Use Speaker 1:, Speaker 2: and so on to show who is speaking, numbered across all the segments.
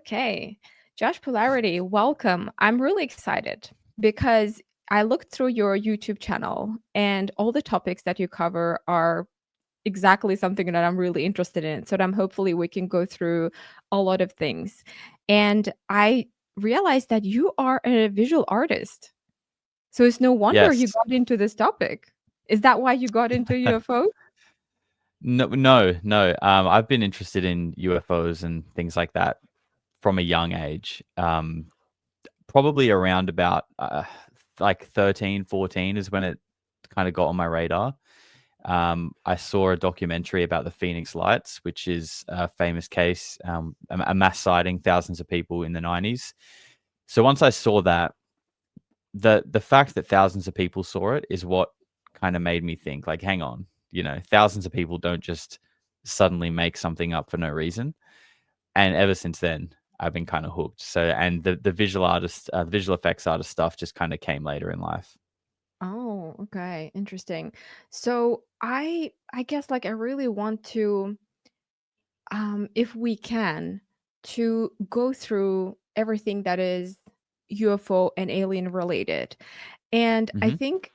Speaker 1: Okay. Josh Polarity, welcome. I'm really excited because I looked through your YouTube channel and all the topics that you cover are exactly something that I'm really interested in. So that hopefully we can go through a lot of things. And I realized that you are a visual artist. So it's no wonder you
Speaker 2: Yes.
Speaker 1: got into this topic. Is that why you got into UFO?
Speaker 2: No, no, no. I've been interested in UFOs and things like that from a young age. Probably around about like 13, 14 is when it kind of got on my radar. I saw a documentary about the Phoenix Lights, which is a famous case, a mass sighting, thousands of people in the 90s. So once I saw that, the fact that thousands of people saw it is what kind of made me think, like, hang on, thousands of people don't just suddenly make something up for no reason. And ever since then, I've been kind of hooked. So, and the visual artist, visual effects artist stuff just kind of came later in life.
Speaker 1: Oh, okay. Interesting. So I guess like I really want to if we can, to go through everything that is UFO and alien related. And I
Speaker 2: Hmm.
Speaker 1: think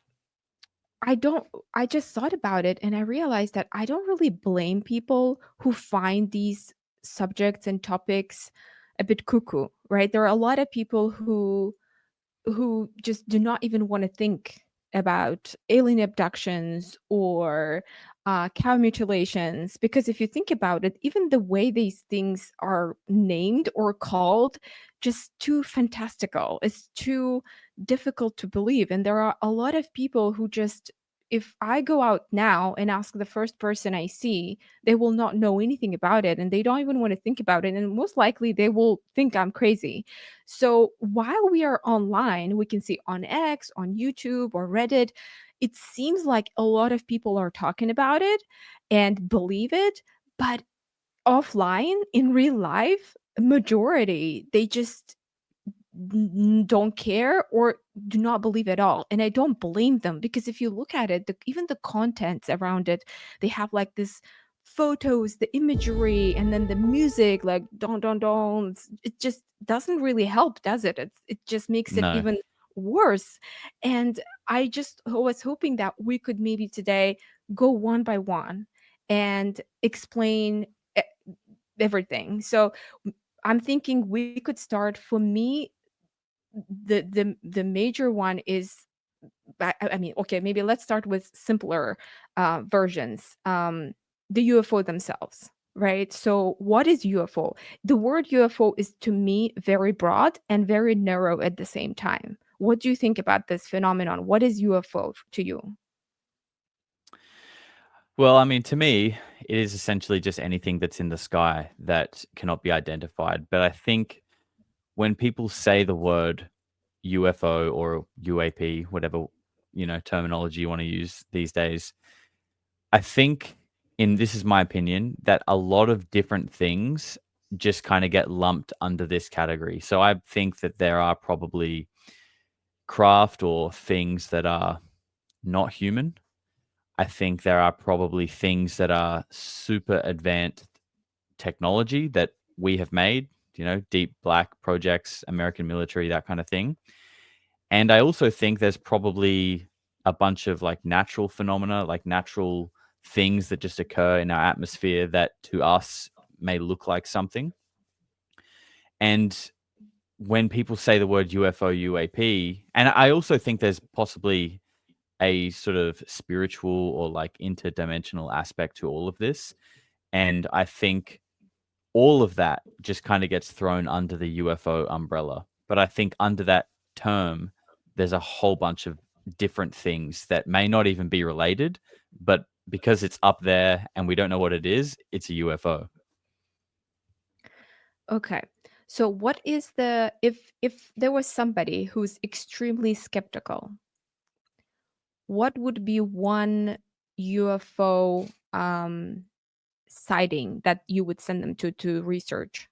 Speaker 1: I don't, I just thought about it and I realized that I don't really blame people who find these subjects and topics a bit cuckoo, right? There are a lot of people who just do not even want to think about alien abductions or cow mutilations because if you think about it, even the way these things are named or called just too fantastical, it's too difficult to believe. And there are a lot of people who just, if I go out now and ask the first person I see, they will not know anything about it and they don't even want to think about it, and most likely they will think I'm crazy. So while we are online, we can see on X, on YouTube, or Reddit, it seems like a lot of people are talking about it and believe it. But offline, in real life, majority, they just don't care or do not believe at all. And I don't blame them because if you look at it, even the contents around it, they have like this photos, the imagery, and then the music, like don don don. It just doesn't really help, does it? It just makes it
Speaker 2: No,
Speaker 1: even worse. And I just was hoping that we could maybe today go one by one and explain e- everything. So I'm thinking we could start. For me, the major one is I mean, okay, maybe let's start with simpler versions. The UFO themselves, right? So, what is UFO? The word UFO is to me very broad and very narrow at the same time. What do you think about this phenomenon? What is UFO to you?
Speaker 2: well, I mean, to me, it is essentially just anything that's in the sky that cannot be identified. But I think when people say the word UFO or UAP, whatever terminology you want to use these days, I think, in this is my opinion, that a lot of different things just kind of get lumped under this category. So I think that there are probably craft or things that are not human. I think there are probably things that are super advanced technology that we have made, deep black projects, American military, that kind of thing. And I also think there's probably a bunch of like natural phenomena, like natural things that just occur in our atmosphere that to us may look like something. And when people say the word UFO, UAP, and I also think there's possibly a sort of spiritual or like interdimensional aspect to all of this. And I think all of that just kind of gets thrown under the UFO umbrella. But I think under that term, there's a whole bunch of different things that may not even be related, but because it's up there and we don't know what it is, it's a UFO.
Speaker 1: Okay. So what is the if there was somebody who's extremely skeptical, what would be one UFO sighting that you would send them to research?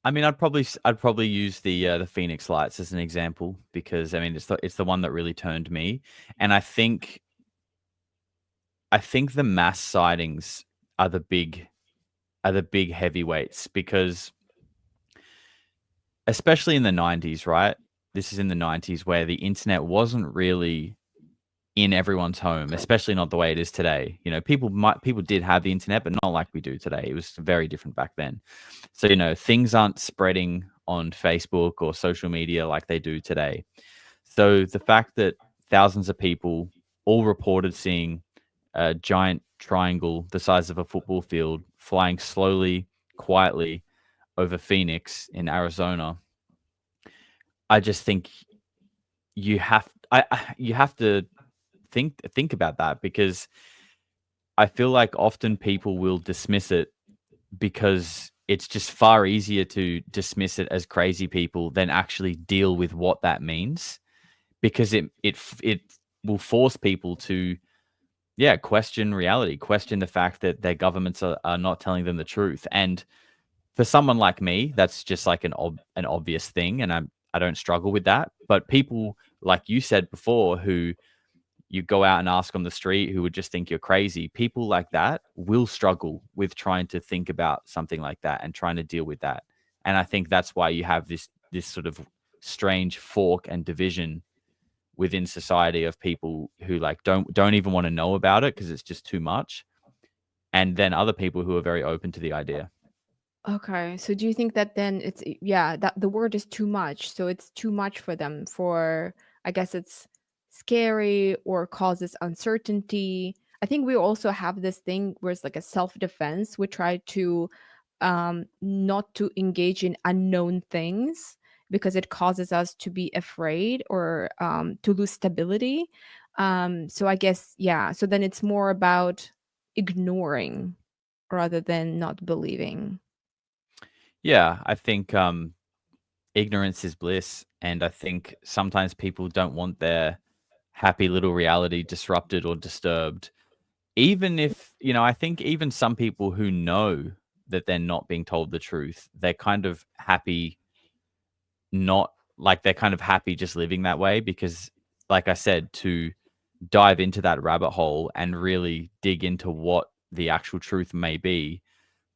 Speaker 2: I mean, I'd probably use the Phoenix Lights as an example because I mean it's the one that really turned me, and I think the mass sightings are the big are the big heavyweights because, especially in the 90s, right? This is in the 90s where the internet wasn't really in everyone's home, especially not the way it is today. People did have the internet, but not like we do today. It was very different back then. So, things aren't spreading on Facebook or social media like they do today. So the fact that thousands of people all reported seeing a giant triangle the size of a football field flying slowly, quietly over Phoenix in Arizona, I just think you have to think about that, because I feel like often people will dismiss it because it's just far easier to dismiss it as crazy people than actually deal with what that means, because it will force people to, yeah, question reality, question the fact that their governments are not telling them the truth. And for someone like me, that's just like an obvious thing, and I don't struggle with that. But people like you said before, who you go out and ask on the street, who would just think you're crazy, people like that will struggle with trying to think about something like that and trying to deal with that. And I think that's why you have this sort of strange fork and division within society of people who like don't even want to know about it because it's just too much, and then other people who are very open to the idea.
Speaker 1: Okay. So do you think that then yeah, that the word is too much. So it's too much for them for, I guess it's scary or causes uncertainty. I think we also have this thing where it's like a self-defense. We try to not to engage in unknown things because it causes us to be afraid or to lose stability. So I guess, yeah, so then it's more about ignoring rather than not believing.
Speaker 2: Yeah, I think ignorance is bliss, and I think sometimes people don't want their happy little reality disrupted or disturbed. Even if, I think even some people who know that they're not being told the truth, they're kind of happy, not like they're kind of happy just living that way, because, like I said, to dive into that rabbit hole and really dig into what the actual truth may be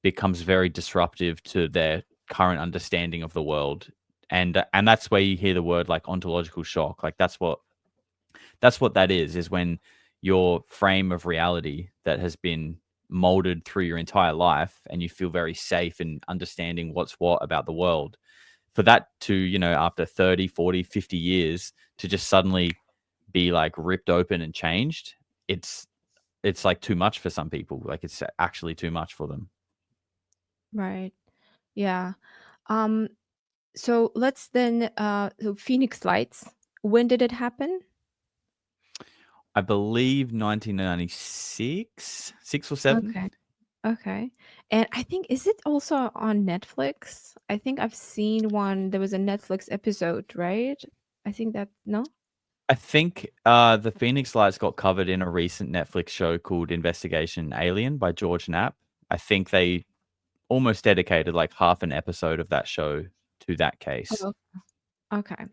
Speaker 2: becomes very disruptive to their current understanding of the world. And that's where you hear the word like ontological shock. Like that's what that is when your frame of reality that has been molded through your entire life, and you feel very safe in understanding what's what about the world, for that to, after 30, 40, 50 years, to just suddenly be like ripped open and changed, it's like too much for some people. Like it's actually too much for them.
Speaker 1: Right. Yeah. Um, so let's then so Phoenix Lights, when did it happen?
Speaker 2: I believe 1996, 6 or 7.
Speaker 1: Okay. Okay. And I think, is it also on Netflix? I think I've seen one. There was a Netflix episode, right? I think that, no?
Speaker 2: I think the Phoenix Lights got covered in a recent Netflix show called Investigation Alien by George Knapp. I think they almost dedicated like half an episode of that show to that case.
Speaker 1: Oh, okay.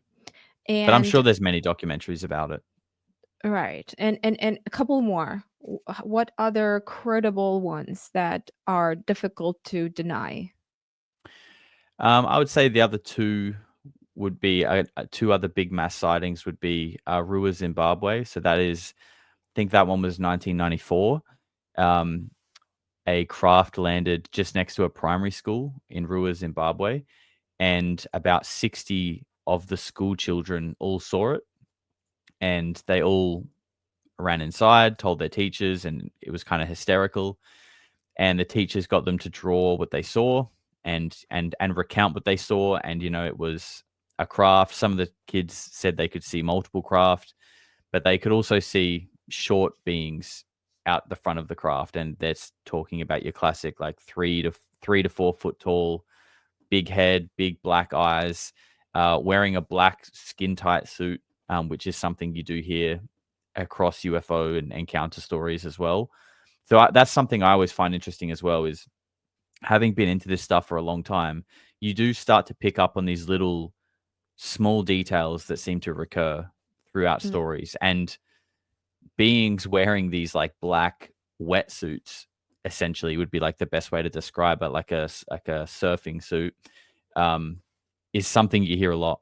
Speaker 2: But I'm
Speaker 1: And
Speaker 2: sure there's many documentaries about it.
Speaker 1: right. And a couple more. What other credible ones that are difficult to deny?
Speaker 2: I would say the other two would be two other big mass sightings would be Rua, Zimbabwe. So that is, I think that one was 1994. Um, a craft landed just next to a primary school in Rua, Zimbabwe, and about 60 of the school children all saw it, and they all ran inside, told their teachers, and it was kind of hysterical. And the teachers got them to draw what they saw and recount what they saw. And it was a craft. Some of the kids said they could see multiple craft, but they could also see short beings out the front of the craft. And that's talking about your classic like 3 to 4 foot tall, big head, big black eyes, wearing a black skin tight suit, which is something you do hear across UFO and encounter stories as well. So that's something I always find interesting as well, is having been into this stuff for a long time, you do start to pick up on these little small details that seem to recur throughout
Speaker 1: Mm.
Speaker 2: stories, and beings wearing these like black wetsuits. essentially would be like the best way to describe it, like a surfing suit, um, is something you hear a lot.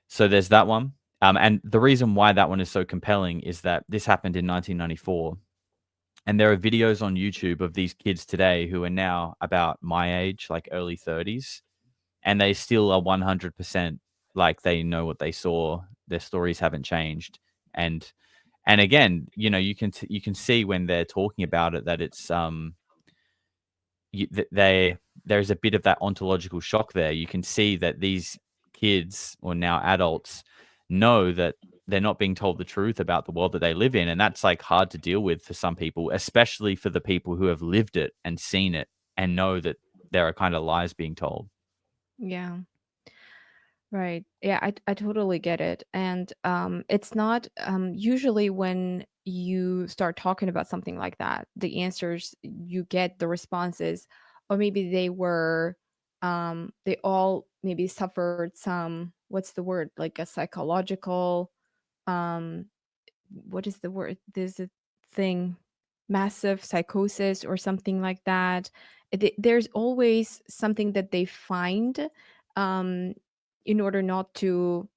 Speaker 2: So there's that one. And the reason why that one is so compelling is that this happened in 1994. And there are videos on YouTube of these kids today who are now about my age, like early 30s, and they still are 100% like they know what they saw. Their stories haven't changed. And and again, you can see when they're talking about it that it's they there's a bit of that ontological shock there. You can see that these kids or now adults know that they're not being told the truth about the world that they live in, and that's like hard to deal with for some people, especially for the people who have lived it and seen it and know that there are kind of lies being told.
Speaker 1: Yeah. Right. Yeah, I totally get it. And it's not usually when you start talking about something like that, the answers you get, the responses, or maybe they all maybe suffered some, what's the word, like a psychological um what is the word? There's a thing, massive psychosis or something like that. There's always something that they find um, in order not to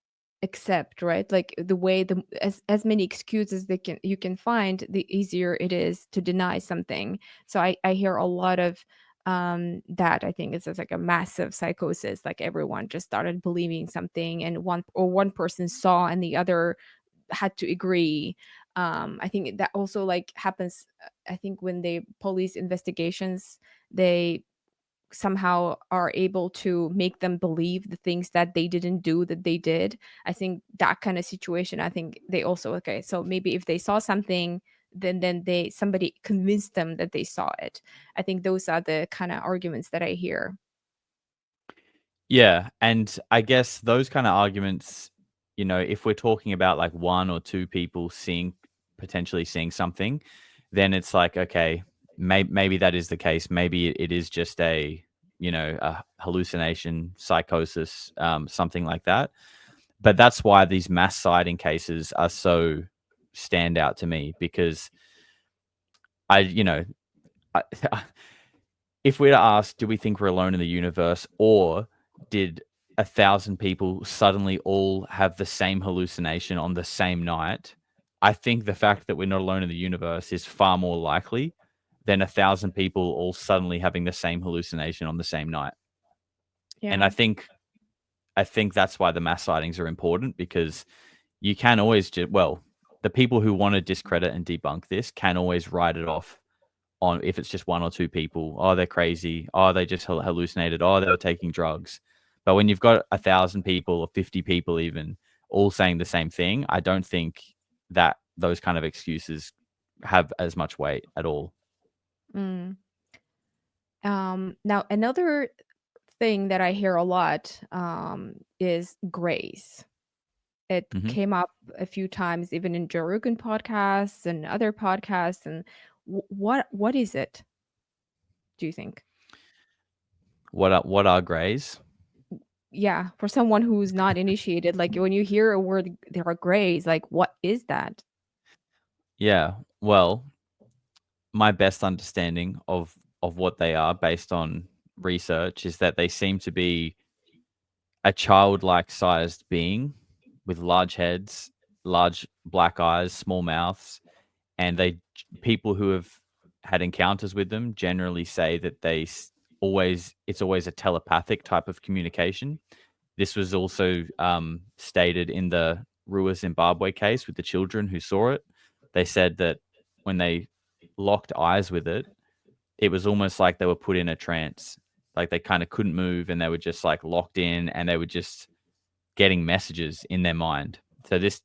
Speaker 1: accept, right? Like the way the as many excuses they can you can find, the easier it is to deny something. So I hear a lot of that. I think it's just like a massive psychosis, like everyone just started believing something, and one person saw and the other had to agree. I think that also like happens. I think when they police investigations, they somehow are able to make them believe the things that they didn't do that they did. I think that kind of situation, I think they also, okay, so maybe if they saw something, then they somebody convinced them that they saw it. I think those are the kind of arguments that I hear.
Speaker 2: Yeah, and I guess those kind of arguments, if we're talking about like one or two people potentially seeing something, then it's like, okay, maybe that is the case. Maybe it is just a hallucination, psychosis, something like that. But that's why these mass sighting cases are so stand out to me because I, you know, I, if we're to ask, do we think we're alone in the universe, or did 1,000 people suddenly all have the same hallucination on the same night? I think the fact that we're not alone in the universe is far more likely than 1,000 people all suddenly having the same hallucination on the same night. And
Speaker 1: Yeah.
Speaker 2: I think that's why the mass sightings are important because you can always the people who want to discredit and debunk this can always write it off on if it's just one or two people. Oh, they're crazy. Oh, they just hallucinated. Oh, they were taking drugs. But when you've got 1,000 people or 50 people even all saying the same thing, I don't think that those kind of excuses have as much weight at all.
Speaker 1: Mm. Now another thing that I hear a lot is grace. It
Speaker 2: Hmm.
Speaker 1: came up a few times, even in Joe Rogan podcasts and other podcasts. And what is it? Do you think?
Speaker 2: What are grays?
Speaker 1: Yeah, for someone who's not initiated, like when you hear a word, there are grays. Like, what is that?
Speaker 2: Yeah. Well, my best understanding of what they are based on research is that they seem to be a childlike sized being with large heads, large black eyes, small mouths, and people who have had encounters with them generally say that it's always a telepathic type of communication. This was also stated in the Rua Zimbabwe case with the children who saw it. They said that when they locked eyes with it, it was almost like they were put in a trance. Like they kind of couldn't move and they were just like locked in and they were just getting messages in their mind. So this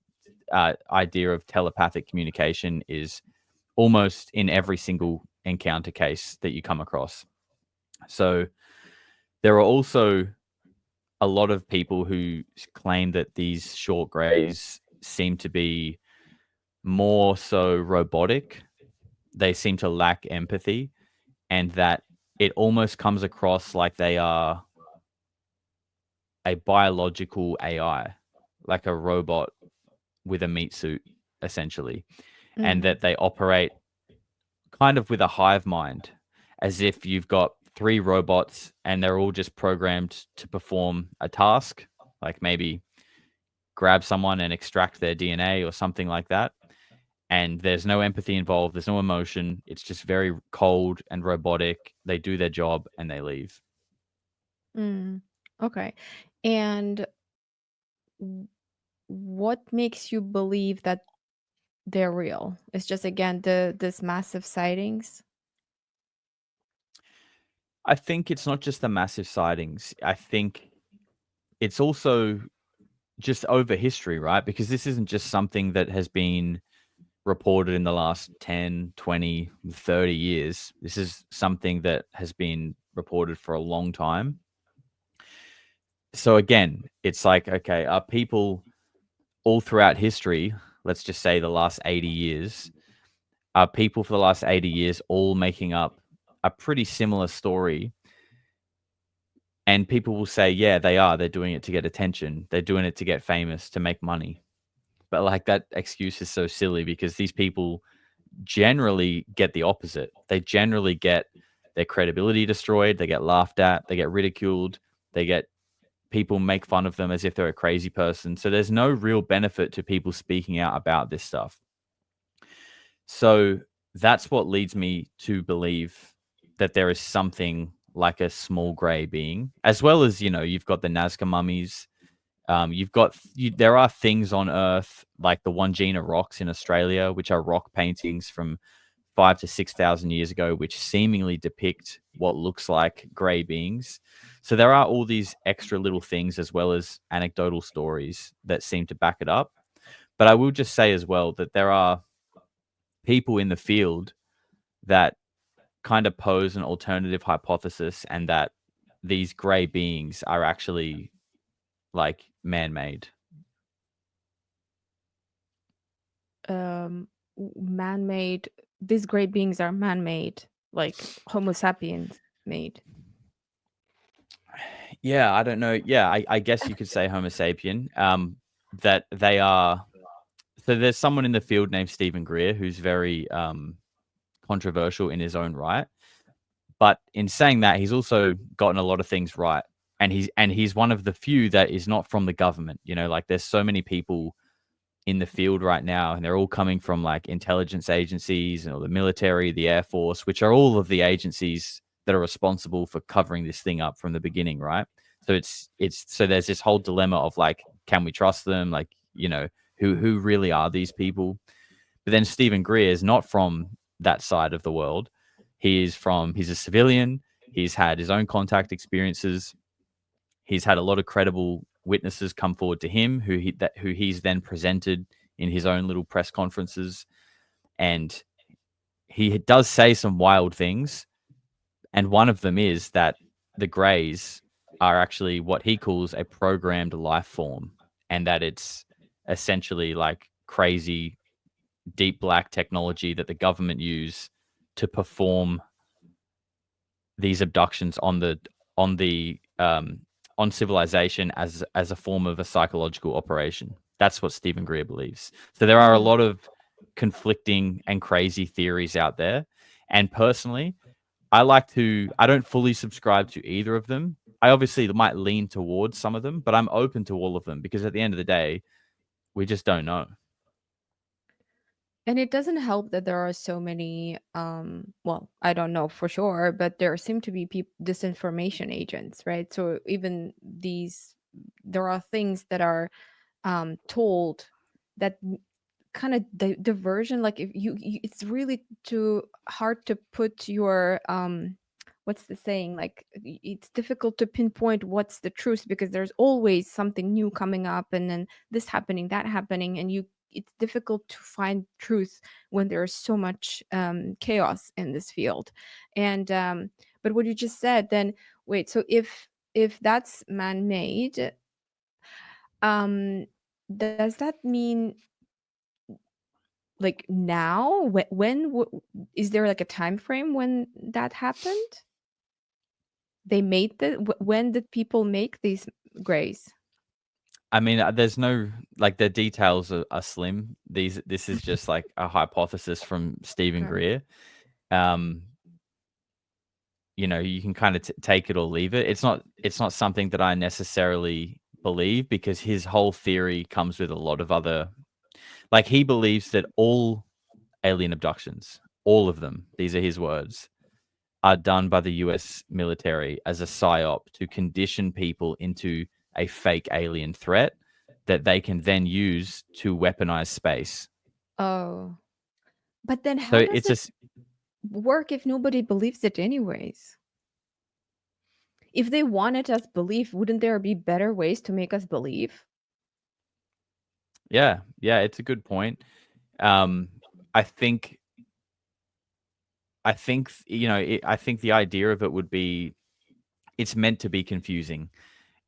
Speaker 2: idea of telepathic communication is almost in every single encounter case that you come across. So there are also a lot of people who claim that these short grays seem to be more so robotic. They seem to lack empathy, and that it almost comes across like they are a biological AI, like a robot with a meat suit, essentially, and
Speaker 1: Mm,
Speaker 2: that they operate kind of with a hive mind. as if you've got three robots and they're all just programmed to perform a task, like maybe grab someone and extract their DNA or something like that. And there's no empathy involved, there's no emotion. It's just very cold and robotic. They do their job and they leave.
Speaker 1: Mm, okay. And w- what makes you believe that they're real? It's just again the this massive sightings.
Speaker 2: I think it's not just the massive sightings. I think it's also just over history, right? Because this isn't just something that has been reported in the last 10, 20, 30 years. This is something that has been reported for a long time. So again, it's like, okay, are people all throughout history, let's just say the last 80 years, are people for the last 80 years all making up a pretty similar story? And people will say, yeah, they are. They're doing it to get attention. They're doing it to get famous, to make money. But like that excuse is so silly because these people generally get the opposite. They generally get their credibility destroyed. They get laughed at. They get ridiculed. They get people make fun of them as if they're a crazy person. So there's no real benefit to people speaking out about this stuff. So that's what leads me to believe that there is something like a small gray being, as well as, you've got the Nazca mummies. There are things on Earth like the Wandjina rocks in Australia, which are rock paintings from 5 to 6,000 years ago, which seemingly depict what looks like gray beings. So there are all these extra little things as well as anecdotal stories that seem to back it up. But I will just say as well that there are people in the field that kind of pose an alternative hypothesis and that these gray beings are actually like man-made.
Speaker 1: Man-made. These great beings are man-made, like Homo sapiens made.
Speaker 2: Yeah, I don't know. Yeah, I guess you could say Homo sapien. That they are. So there's someone in the field named Stephen Greer who's very controversial in his own right. But in saying that, he's also gotten a lot of things right, and he's one of the few that is not from the government. Like there's so many people in the field right now, and they're all coming from like intelligence agencies and the military, the Air Force, which are all of the agencies that are responsible for covering this thing up from the beginning, right? So so there's this whole dilemma of like, can we trust them? Like, who really are these people? But then Stephen Greer is not from that side of the world. He's a civilian. He's had his own contact experiences. He's had a lot of credible witnesses come forward to him who he's then presented in his own little press conferences, and he does say some wild things, and one of them is that the Greys are actually what he calls a programmed life form, and that it's essentially like crazy deep black technology that the government use to perform these abductions on civilization as a form of a psychological operation. That's what Stephen Greer believes. So there are a
Speaker 1: Mm.
Speaker 2: lot of conflicting and crazy theories out there. And personally, I don't fully subscribe to either of them. I obviously might lean towards some of them, but I'm open to all of them because at the end of the day, we just don't know.
Speaker 1: And it doesn't help that there are so many, well, I don't know for sure, but there seem to be disinformation agents, right? So even there are things that are told that kind of diversion, like if it's really too hard to put your what's the saying, like it's difficult to pinpoint what's the truth because there's always something new coming up and then this happening, that happening, and it's difficult to find truth when there's so much chaos in this field. And but what you just said, then wait, so if that's man-made, um does that mean like now is there like a time frame when that happened? They made when did people make these grays?
Speaker 2: I mean, there's no like the details are slim. This is just like a hypothesis from Stephen
Speaker 1: Okay.
Speaker 2: Greer. Um, you can kind of take it or leave it. It's not something that I necessarily believe because his whole theory comes with a lot of other, like, he believes that all alien abductions, all of them, these are his words, are done by the US military as a psyop to condition people into a fake alien threat that they can then use to weaponize space.
Speaker 1: Oh. But then
Speaker 2: So
Speaker 1: how does
Speaker 2: it's
Speaker 1: it
Speaker 2: just,
Speaker 1: work if nobody believes it anyways? If they wanted us believe, wouldn't there be better ways to make us believe?
Speaker 2: yeah, yeah, it's a good point. Um, I think, I think the idea of it would be it's meant to be confusing.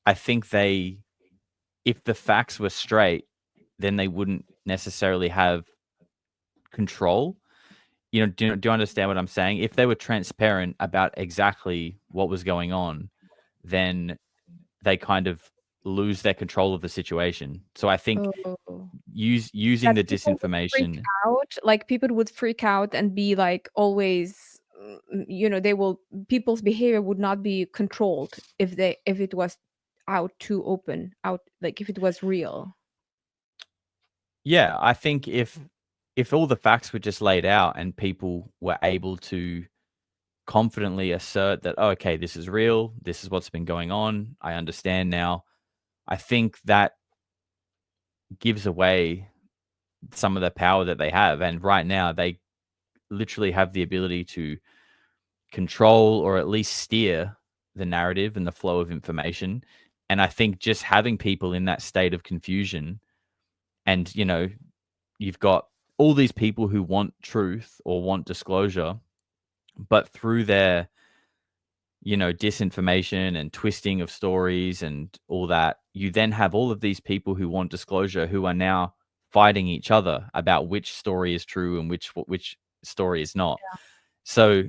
Speaker 2: I think if the facts were straight, then they wouldn't necessarily have control. Do you understand what I'm saying? If they were transparent about exactly what was going on, then they kind of lose their control of the situation. So I think
Speaker 1: Oh.
Speaker 2: using
Speaker 1: That
Speaker 2: the
Speaker 1: people would freak
Speaker 2: disinformation.
Speaker 1: out, like, people would freak out and be, like, always, they will people's behavior would not be controlled if it was out too open, out like, if it was real.
Speaker 2: Yeah, I think if all the facts were just laid out and people were able to confidently assert that, "Oh, okay, this is real. This is what's been going on. I understand now." I think that gives away some of the power that they have. And right now, they literally have the ability to control or at least steer the narrative and the flow of information. And I think just having people in that state of confusion, and you've got all these people who want truth or want disclosure, but through their disinformation and twisting of stories and all that, you then have all of these people who want disclosure who are now fighting each other about which story is true and which story is not. So,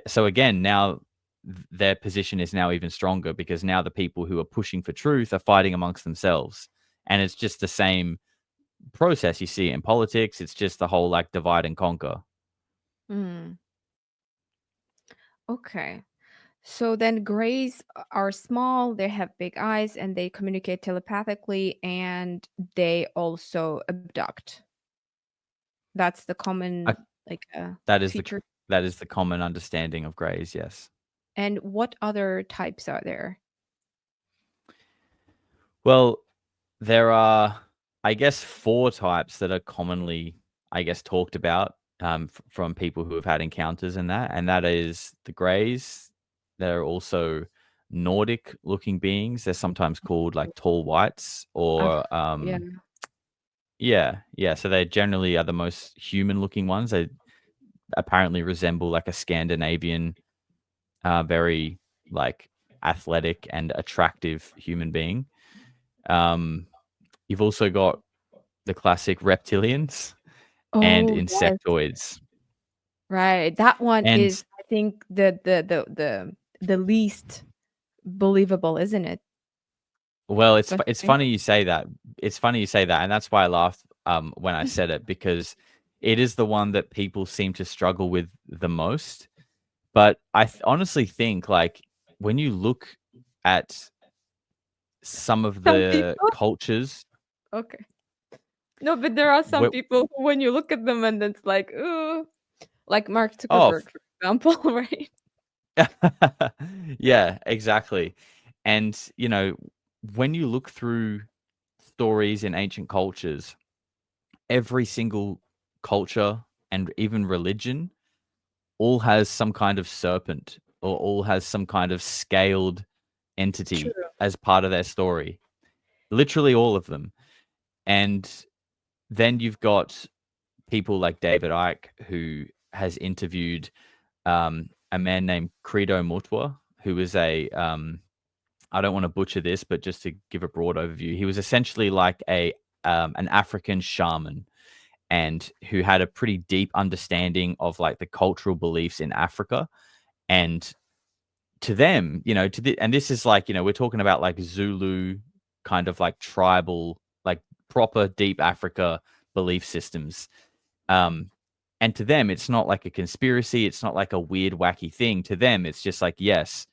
Speaker 2: so again, now their position is now even stronger because now the people who are pushing for truth are fighting amongst themselves. And it's just the same process you see in politics. It's just the whole like divide and conquer.
Speaker 1: Mm, okay. So then grays are small, they have big eyes, and they communicate telepathically, and they also abduct. That's the
Speaker 2: I,
Speaker 1: common, like,
Speaker 2: that is the
Speaker 1: feature.
Speaker 2: that is the common understanding of grays. Yes.
Speaker 1: And what other types are there?
Speaker 2: Well, there are, I guess, four types that are commonly, I guess, talked about from people who have had encounters in that, and that is the greys. There are also Nordic-looking beings. They're sometimes called like tall whites,
Speaker 1: I've
Speaker 2: or
Speaker 1: Yeah.
Speaker 2: yeah, yeah. So they generally are the most human-looking ones. They apparently resemble like a Scandinavian, very like athletic and attractive human being. Um, you've also got the classic reptilians and
Speaker 1: Oh, yes.
Speaker 2: insectoids.
Speaker 1: Right. That one
Speaker 2: And
Speaker 1: is, I think, the least believable, isn't it?
Speaker 2: well,
Speaker 1: Don't you
Speaker 2: it's
Speaker 1: think?
Speaker 2: funny you say that. It's funny you say that, and that's why I laughed when I said it because it is the one that people seem to struggle with the most. But I honestly think like when you look at some of
Speaker 1: Some
Speaker 2: the
Speaker 1: people
Speaker 2: cultures,
Speaker 1: Okay. No, but there are some
Speaker 2: wh-
Speaker 1: people who, when you look at them and it's like, "Ooh," like Mark
Speaker 2: oh,
Speaker 1: Zuckerberg, for example, right?
Speaker 2: yeah, exactly. And, when you look through stories in ancient cultures, every single culture and even religion all has some kind of serpent or all has some kind of scaled entity
Speaker 1: True.
Speaker 2: as part of their story. Literally all of them. And then you've got people like David Icke, who has interviewed a man named Credo Mutwa, who is I don't want to butcher this, but just to give a broad overview, he was essentially like an African shaman, and who had a pretty deep understanding of like the cultural beliefs in Africa. And to them, and this is like, we're talking about like Zulu kind of like tribal, like proper deep Africa belief systems. Um, And to them, it's not like a conspiracy. It's not like a weird, wacky thing. To them, it's just like, yes,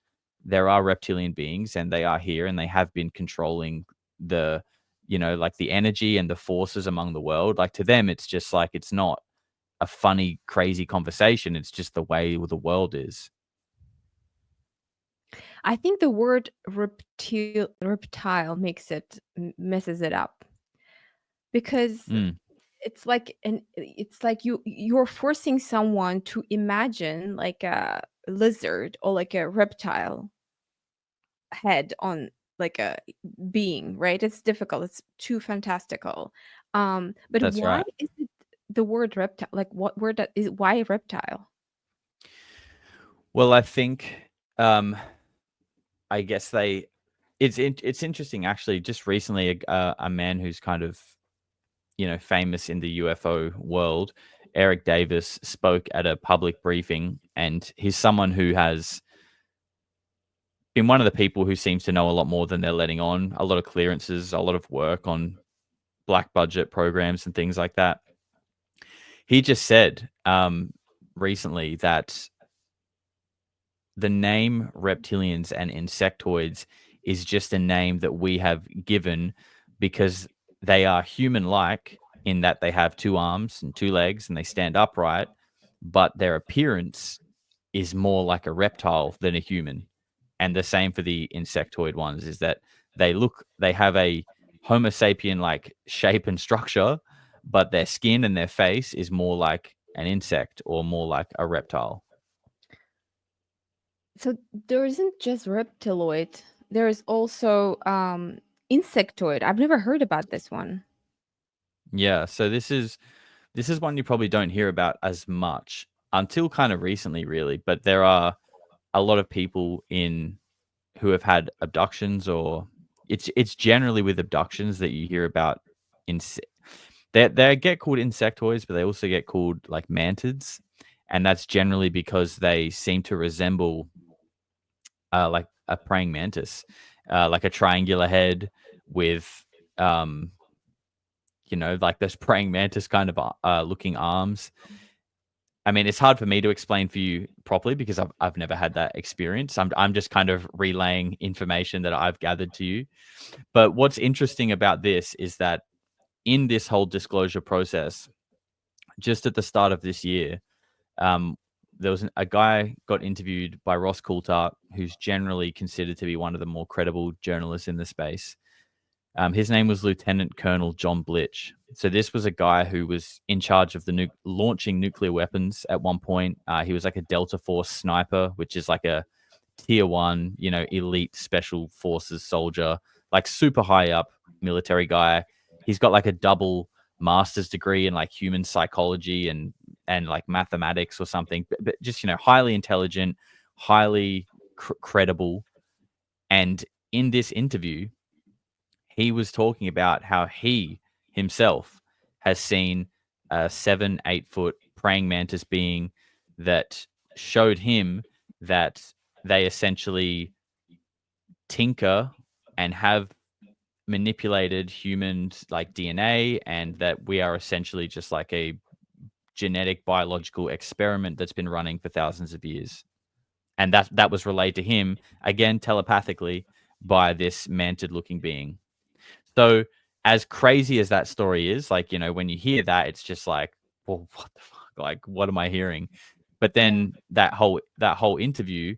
Speaker 2: there are reptilian beings and they are here and they have been controlling the, like the energy and the forces among the world. Like to them, it's just like, it's not a funny, crazy conversation. It's just the way the world is.
Speaker 1: I think the word reptile makes it messes it up because
Speaker 2: Mm,
Speaker 1: it's like you're forcing someone to imagine like a lizard or like a reptile head on like a being, right? It's difficult. It's too fantastical. But
Speaker 2: that's
Speaker 1: why
Speaker 2: right.
Speaker 1: is it the word reptile? Like what word that is why reptile?
Speaker 2: Well, I think, um, I guess it's interesting actually. Just recently, a man who's kind of famous in the UFO world, Eric Davis, spoke at a public briefing, and he's someone who has been one of the people who seems to know a lot more than they're letting on. A lot of clearances, a lot of work on black budget programs and things like that. He just said recently that the name reptilians and insectoids is just a name that we have given because they are human like in that they have two arms and two legs and they stand upright, but their appearance is more like a reptile than a human. And the same for the insectoid ones is that they have a Homo sapien like shape and structure, but their skin and their face is more like an insect or more like a reptile.
Speaker 1: So there isn't just reptiloid. There is also insectoid. I've never heard about this one.
Speaker 2: Yeah, so this is one you probably don't hear about as much until kind of recently, really. But there are a lot of people in who have had abductions, or it's generally with abductions that you hear about. Inse- they get called insectoids, but they also get called like mantids, and that's generally because they seem to resemble like a praying mantis, like a triangular head with um, like those praying mantis kind of looking arms. I mean, it's hard for me to explain for you properly because I've never had that experience. I'm just kind of relaying information that I've gathered to you. But what's interesting about this is that in this whole disclosure process, just at the start of this year, um, there was a guy got interviewed by Ross Coulthart, who's generally considered to be one of the more credible journalists in the space. His name was Lieutenant Colonel John Blitch. So this was a guy who was in charge of the launching nuclear weapons at one point. He was like a Delta Force sniper, which is like a tier one, elite special forces soldier, like super high up military guy. He's got like a double master's degree in like human psychology and like mathematics or something, but just highly intelligent, highly credible. And in this interview, he was talking about how he himself has seen a 7, 8 foot praying mantis being that showed him that they essentially tinker and have manipulated humans like DNA, and that we are essentially just like a genetic biological experiment that's been running for thousands of years. And that was relayed to him again telepathically by this mantid looking being. So, as crazy as that story is, like, when you hear that, it's just like, well, what the fuck? Like, what am I hearing? But
Speaker 1: Yeah.
Speaker 2: then that whole interview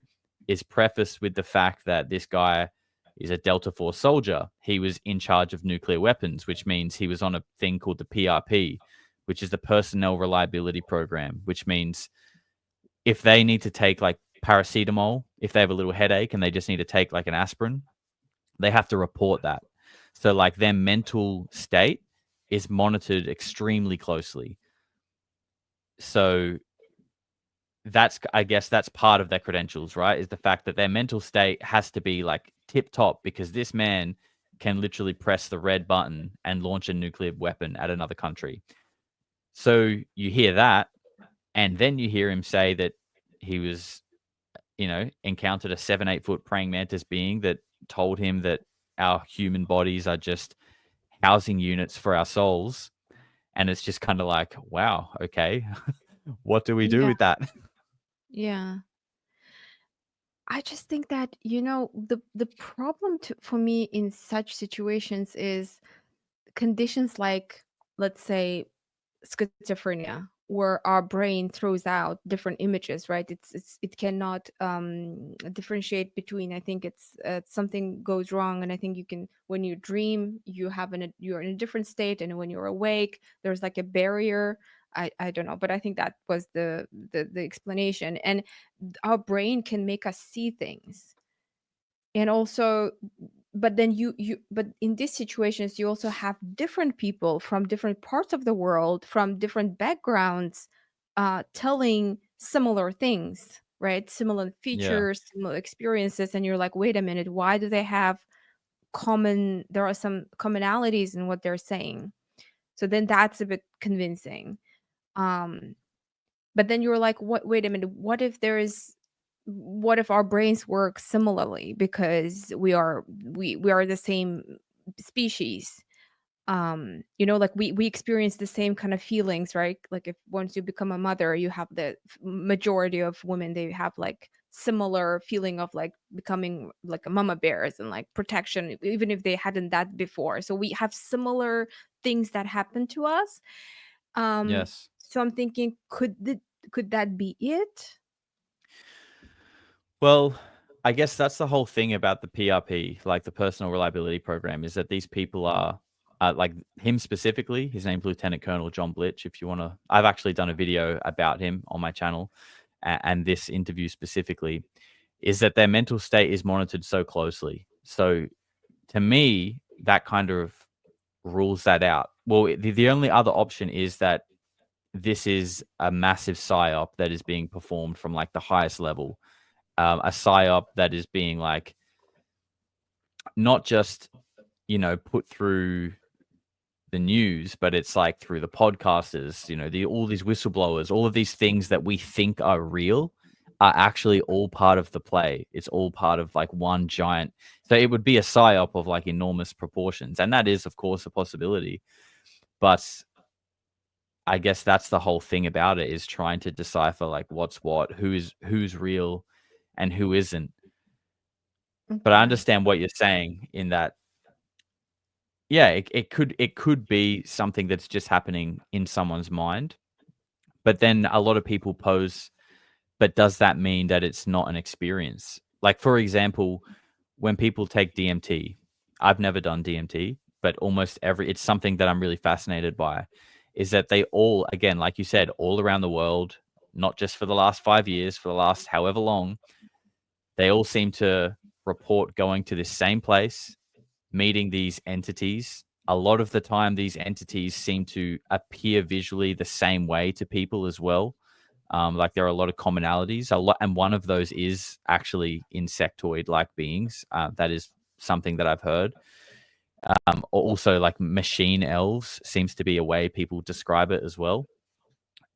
Speaker 2: is prefaced with the fact that this guy is a Delta Force soldier. He was in charge of nuclear weapons, which means he was on a thing called the PRP, which is the Personnel Reliability Program, which means if they need to take like paracetamol, if they have a little headache and they just need to take like an aspirin, they have to report that. So like their mental state is monitored extremely closely. So I guess that's part of their credentials, right? Is the fact that their mental state has to be like tip top because this man can literally press the red button and launch a nuclear weapon at another country. So you hear that, and then you hear him say that he was, encountered a 7, 8 foot praying mantis being that told him that our human bodies are just housing units for our souls. And it's just kind of like, wow, okay. What do we do
Speaker 1: Yeah.
Speaker 2: with that?
Speaker 1: Yeah. I just think that, the problem for me in such situations is conditions like, let's say, schizophrenia, where our brain throws out different images, right? It cannot differentiate between. I think it's something goes wrong, and I think you can, when you dream, you're in a different state, and when you're awake, there's like a barrier. I don't know, but I think that was the explanation. And our brain can make us see things, and also, but then but in these situations you also have different people from different parts of the world, from different backgrounds, telling similar things, right? Similar
Speaker 2: Yeah.
Speaker 1: features, similar experiences, and you're like, wait a minute, why do they have there are some commonalities in what they're saying? So then that's a bit convincing. um but then you're like, what, wait a minute, what if our brains work similarly because we are the same species? Like we experience the same kind of feelings, right? Like if once you become a mother, you have the majority of women, they have like similar feeling of like becoming like a mama bears and like protection, even if they hadn't that before. So we have similar things that happen to us.
Speaker 2: Yes.
Speaker 1: So I'm thinking, could that be it?
Speaker 2: Well, I guess that's the whole thing about the PRP, like the personal reliability program, is that these people are, like him specifically. His name's Lieutenant Colonel John Blitch. If you want to, I've actually done a video about him on my channel, and this interview specifically is that their mental state is monitored so closely. So to me, that kind of rules that out. Well, the only other option is that this is a massive psyop that is being performed from like the highest level, a psyop that is being like not just put through the news, but it's like through the podcasters, all these whistleblowers, all of these things that we think are real are actually all part of the play. It's all part of like one giant. So it would be a psyop of like enormous proportions, and that is, of course, a possibility. But I guess that's the whole thing about it, is trying to decipher like what's what, who's real, and who isn't. But I
Speaker 1: Okay.
Speaker 2: understand what you're saying in that, yeah, it could be something that's just happening in someone's mind. But then a lot of people pose, but does that mean that it's not an experience? Like, for example, when people take DMT, I've never done DMT, but almost it's something that I'm really fascinated by, is that they all, again, like you said, all around the world, not just for the last 5 years, for the last however long, they all seem to report going to this same place, meeting these entities. A lot of the time, these entities seem to appear visually the same way to people as well. Like there are a lot of commonalities, and one of those is actually insectoid-like beings. That is something that I've heard. Also, like machine elves seems to be a way people describe it as well.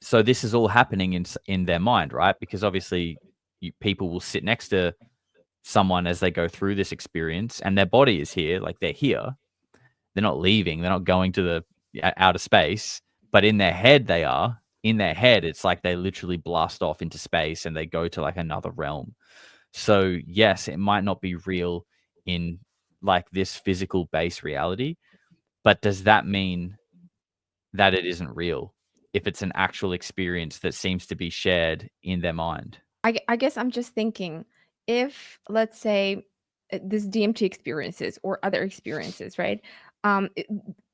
Speaker 2: So this is all happening in their mind, right? Because obviously, people will sit next to someone as they go through this experience, and their body is here, like they're here. They're not leaving. They're not going to the outer space, but in their head they are. In their head, it's like they literally blast off into space and they go to like another realm. So yes, it might not be real in like this physical base reality, but does that mean that it isn't real if it's an actual experience that seems to be shared in their mind?
Speaker 1: I guess I'm just thinking, if let's say this DMT experiences or other experiences, right?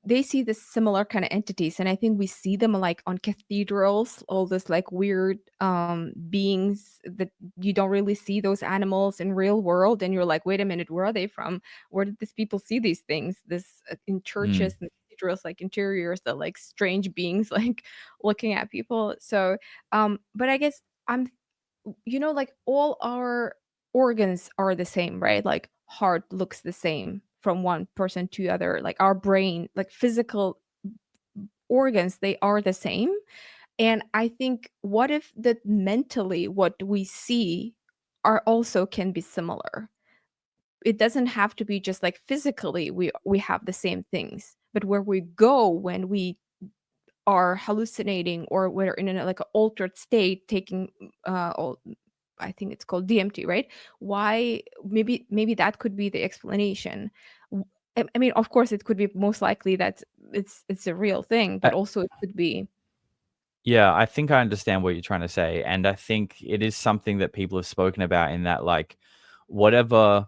Speaker 1: They see the similar kind of entities, and I think we see them like on cathedrals, all this like weird beings that you don't really see those animals in real world, and you're like, wait a minute, where are they from? Where did these people see these things? This in
Speaker 2: Mm,
Speaker 1: churches and cathedrals, like interiors, that like strange beings like looking at people. So, but I guess I'm like all our organs are the same, right? Like heart looks the same from one person to other. Like our brain, like physical organs, they are the same. And I think, what if that mentally what we see are also can be similar? It doesn't have to be just like physically we have the same things, but where we go when we are hallucinating, or we're in like an altered state taking I think it's called DMT, right? Why? Maybe that could be the explanation. W- I mean, of course, it could be most likely that it's a real thing, but
Speaker 2: I,
Speaker 1: also it could be.
Speaker 2: yeah, I think I understand what you're trying to say, and I think it is something that people have spoken about in that, like, whatever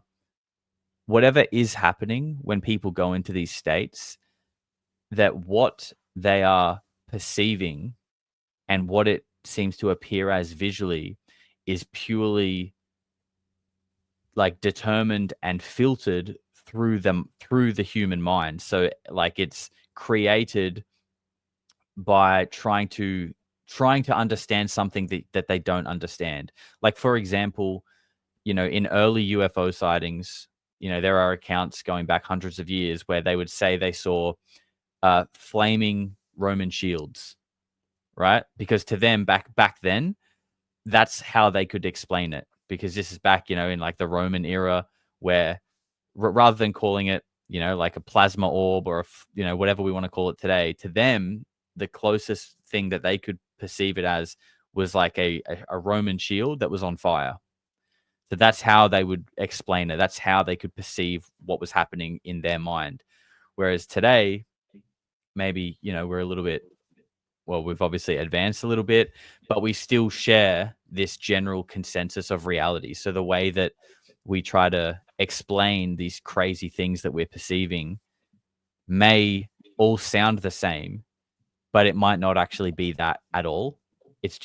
Speaker 2: whatever is happening when people go into these states, that what they are perceiving and what it seems to appear as visually is purely like determined and filtered through the human mind. So like it's created by trying to understand something that they don't understand. Like for example, in early UFO sightings, there are accounts going back hundreds of years where they would say they saw flaming Roman shields, right? Because to them back then, that's how they could explain it. Because this is back, in like the Roman era, where rather than calling it, like a plasma orb or whatever we want to call it today, to them, the closest thing that they could perceive it as was like a Roman shield that was on fire. So that's how they would explain it. That's how they could perceive what was happening in their mind. Whereas today, maybe, we're a little bit, well, we've obviously advanced a little bit, but we still share this general consensus of reality. So the way that we try to explain these crazy things that we're perceiving may all sound the same, but it might not actually be that at all.
Speaker 1: Mm,
Speaker 2: It's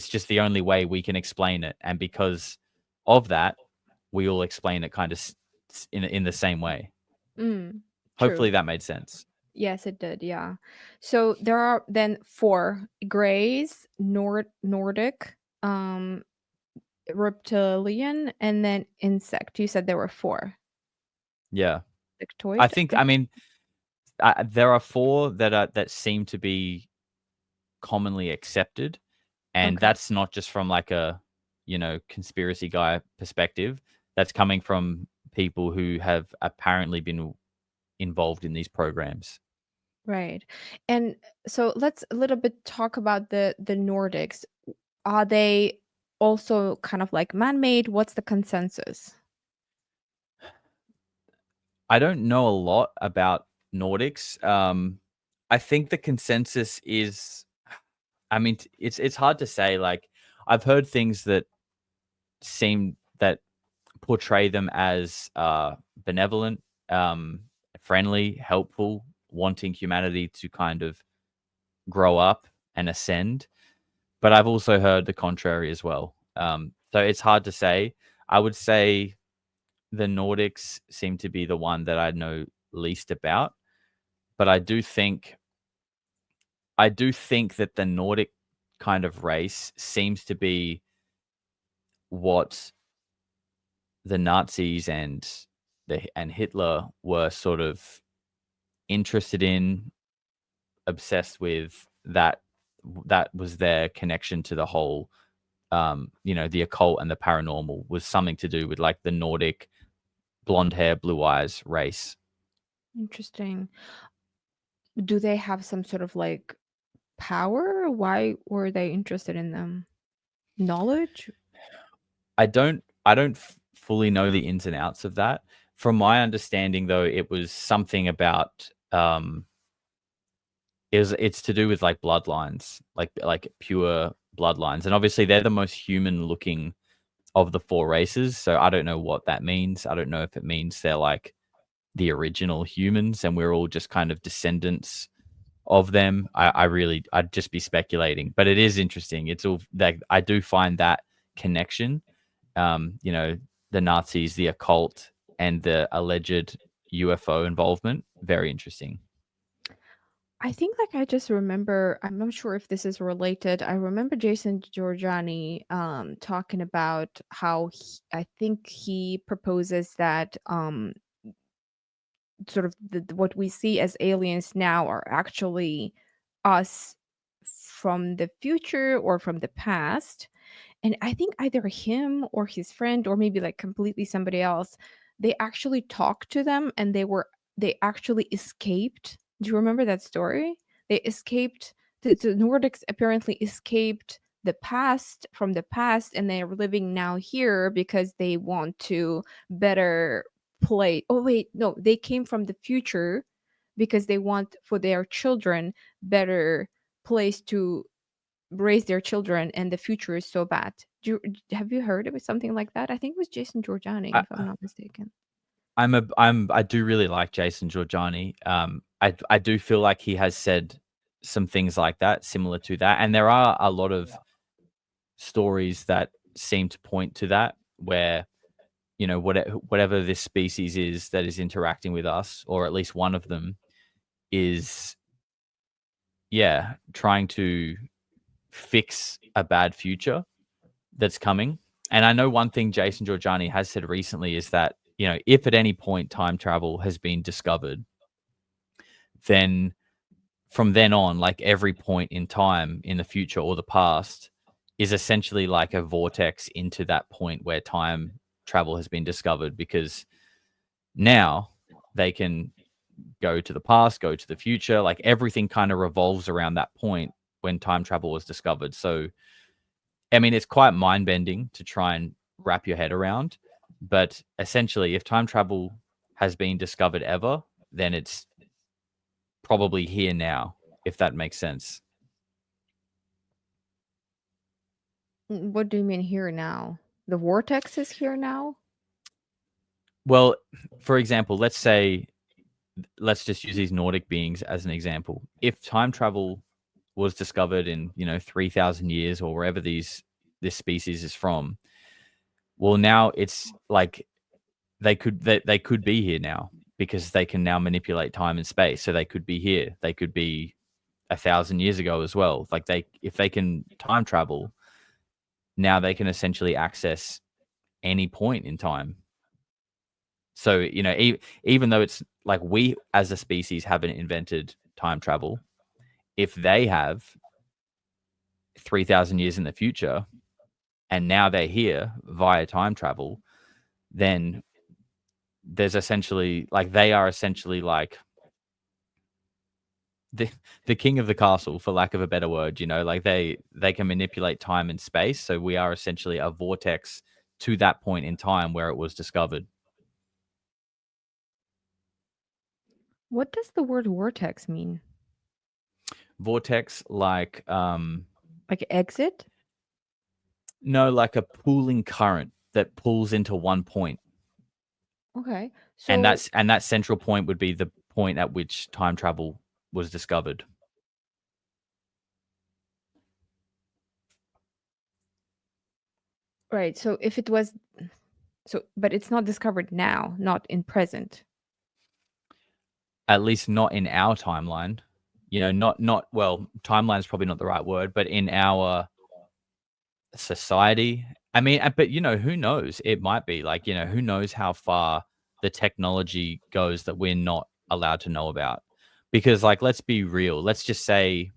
Speaker 2: just the only way we can explain it. And because of that, we all explain it kind of in the same way. Hopefully
Speaker 1: true.
Speaker 2: that made sense.
Speaker 1: Yes, it did. Yeah. So there are then four: Greys, Nordic, reptilian, and then insect. You said there were four.
Speaker 2: Yeah. I
Speaker 1: Insectoid.
Speaker 2: think, I mean, there are four that seem to be commonly accepted, and
Speaker 1: Okay.
Speaker 2: that's not just from like a conspiracy guy perspective. That's coming from people who have apparently been involved in these programs.
Speaker 1: Right. And so let's a little bit talk about the Nordics. Are they also kind of like man-made? What's the consensus?
Speaker 2: I don't know a lot about Nordics. I think the consensus is, I mean, it's hard to say. Like, I've heard things that portray them as benevolent, friendly, helpful, wanting humanity to kind of grow up and ascend. But I've also heard the contrary as well. So it's hard to say. I would say the Nordics seem to be the one that I know least about, but I do think that the Nordic kind of race seems to be what the Nazis and Hitler were sort of interested in, obsessed with. That was their connection to the whole, the occult and the paranormal was something to do with like the Nordic blonde hair, blue eyes race.
Speaker 1: Interesting. Do they have some sort of like power? Why were they interested in them? Knowledge?
Speaker 2: I don't fully know the ins and outs of that. From my understanding, though, it was something about it's to do with like bloodlines, like pure bloodlines, and obviously they're the most human looking of the four races. So I don't know what that means. I don't know if it means they're like the original humans and we're all just kind of descendants of them. I'd just be speculating, but it is interesting. It's all that I do find that connection. Um, you know, the Nazis, the occult, and the alleged UFO involvement. Very interesting.
Speaker 1: I think like I just remember, I'm not sure if this is related. I remember Jason Giorgiani talking about how I think he proposes that sort of what we see as aliens now are actually us from the future or from the past. And I think either him or his friend or maybe like completely somebody else, they actually talked to them and they actually escaped. Do you remember that story? They escaped. The Nordics apparently escaped the past from the past, and they're living now here because they want to better play. Oh wait, no, they came from the future because they want for their children better place to raise their children, and the future is so bad. Have you heard of it, something like that? I think it was Jason Giorgiani,
Speaker 2: I,
Speaker 1: if I'm not mistaken.
Speaker 2: I do really like Jason Giorgiani. I do feel like he has said some things like that, similar to that, and there are a lot of stories that seem to point to that, where whatever this species is that is interacting with us, or at least one of them, is trying to fix a bad future that's coming. And I know one thing Jason Giorgiani has said recently is that, if at any point time travel has been discovered, then from then on, like every point in time in the future or the past is essentially like a vortex into that point where time travel has been discovered, because now they can go to the past, go to the future, like everything kind of revolves around that point when time travel was discovered. So I mean, it's quite mind bending to try and wrap your head around. But essentially, if time travel has been discovered ever, then it's probably here now, if that makes sense.
Speaker 1: What do you mean here now? The vortex is here now?
Speaker 2: Well, for example, let's just use these Nordic beings as an example. If time travel was discovered in, 3,000 years or wherever this species is from, well, now it's like they could be here now, because they can now manipulate time and space. So they could be here. They could be 1,000 years ago as well. Like if they can time travel, now they can essentially access any point in time. So even though it's like we as a species haven't invented time travel, if they have 3,000 years in the future and now they're here via time travel, then there's essentially like they are essentially like the the king of the castle, for lack of a better word. Like they can manipulate time and space, so we are essentially a vortex to that point in time where it was discovered.
Speaker 1: What does the word vortex mean?
Speaker 2: Vortex, like
Speaker 1: Like exit?
Speaker 2: no, like a pooling current that pulls into one point,
Speaker 1: Okay.
Speaker 2: and
Speaker 1: So,
Speaker 2: that central point would be the point at which time travel was discovered.
Speaker 1: right. So if it was but it's not discovered now, not in present.
Speaker 2: At least not in our timeline. Not well, timeline is probably not the right word, but in our society. I mean, but who knows? It might be like, who knows how far the technology goes that we're not allowed to know about. Because like, let's be real. Let's just say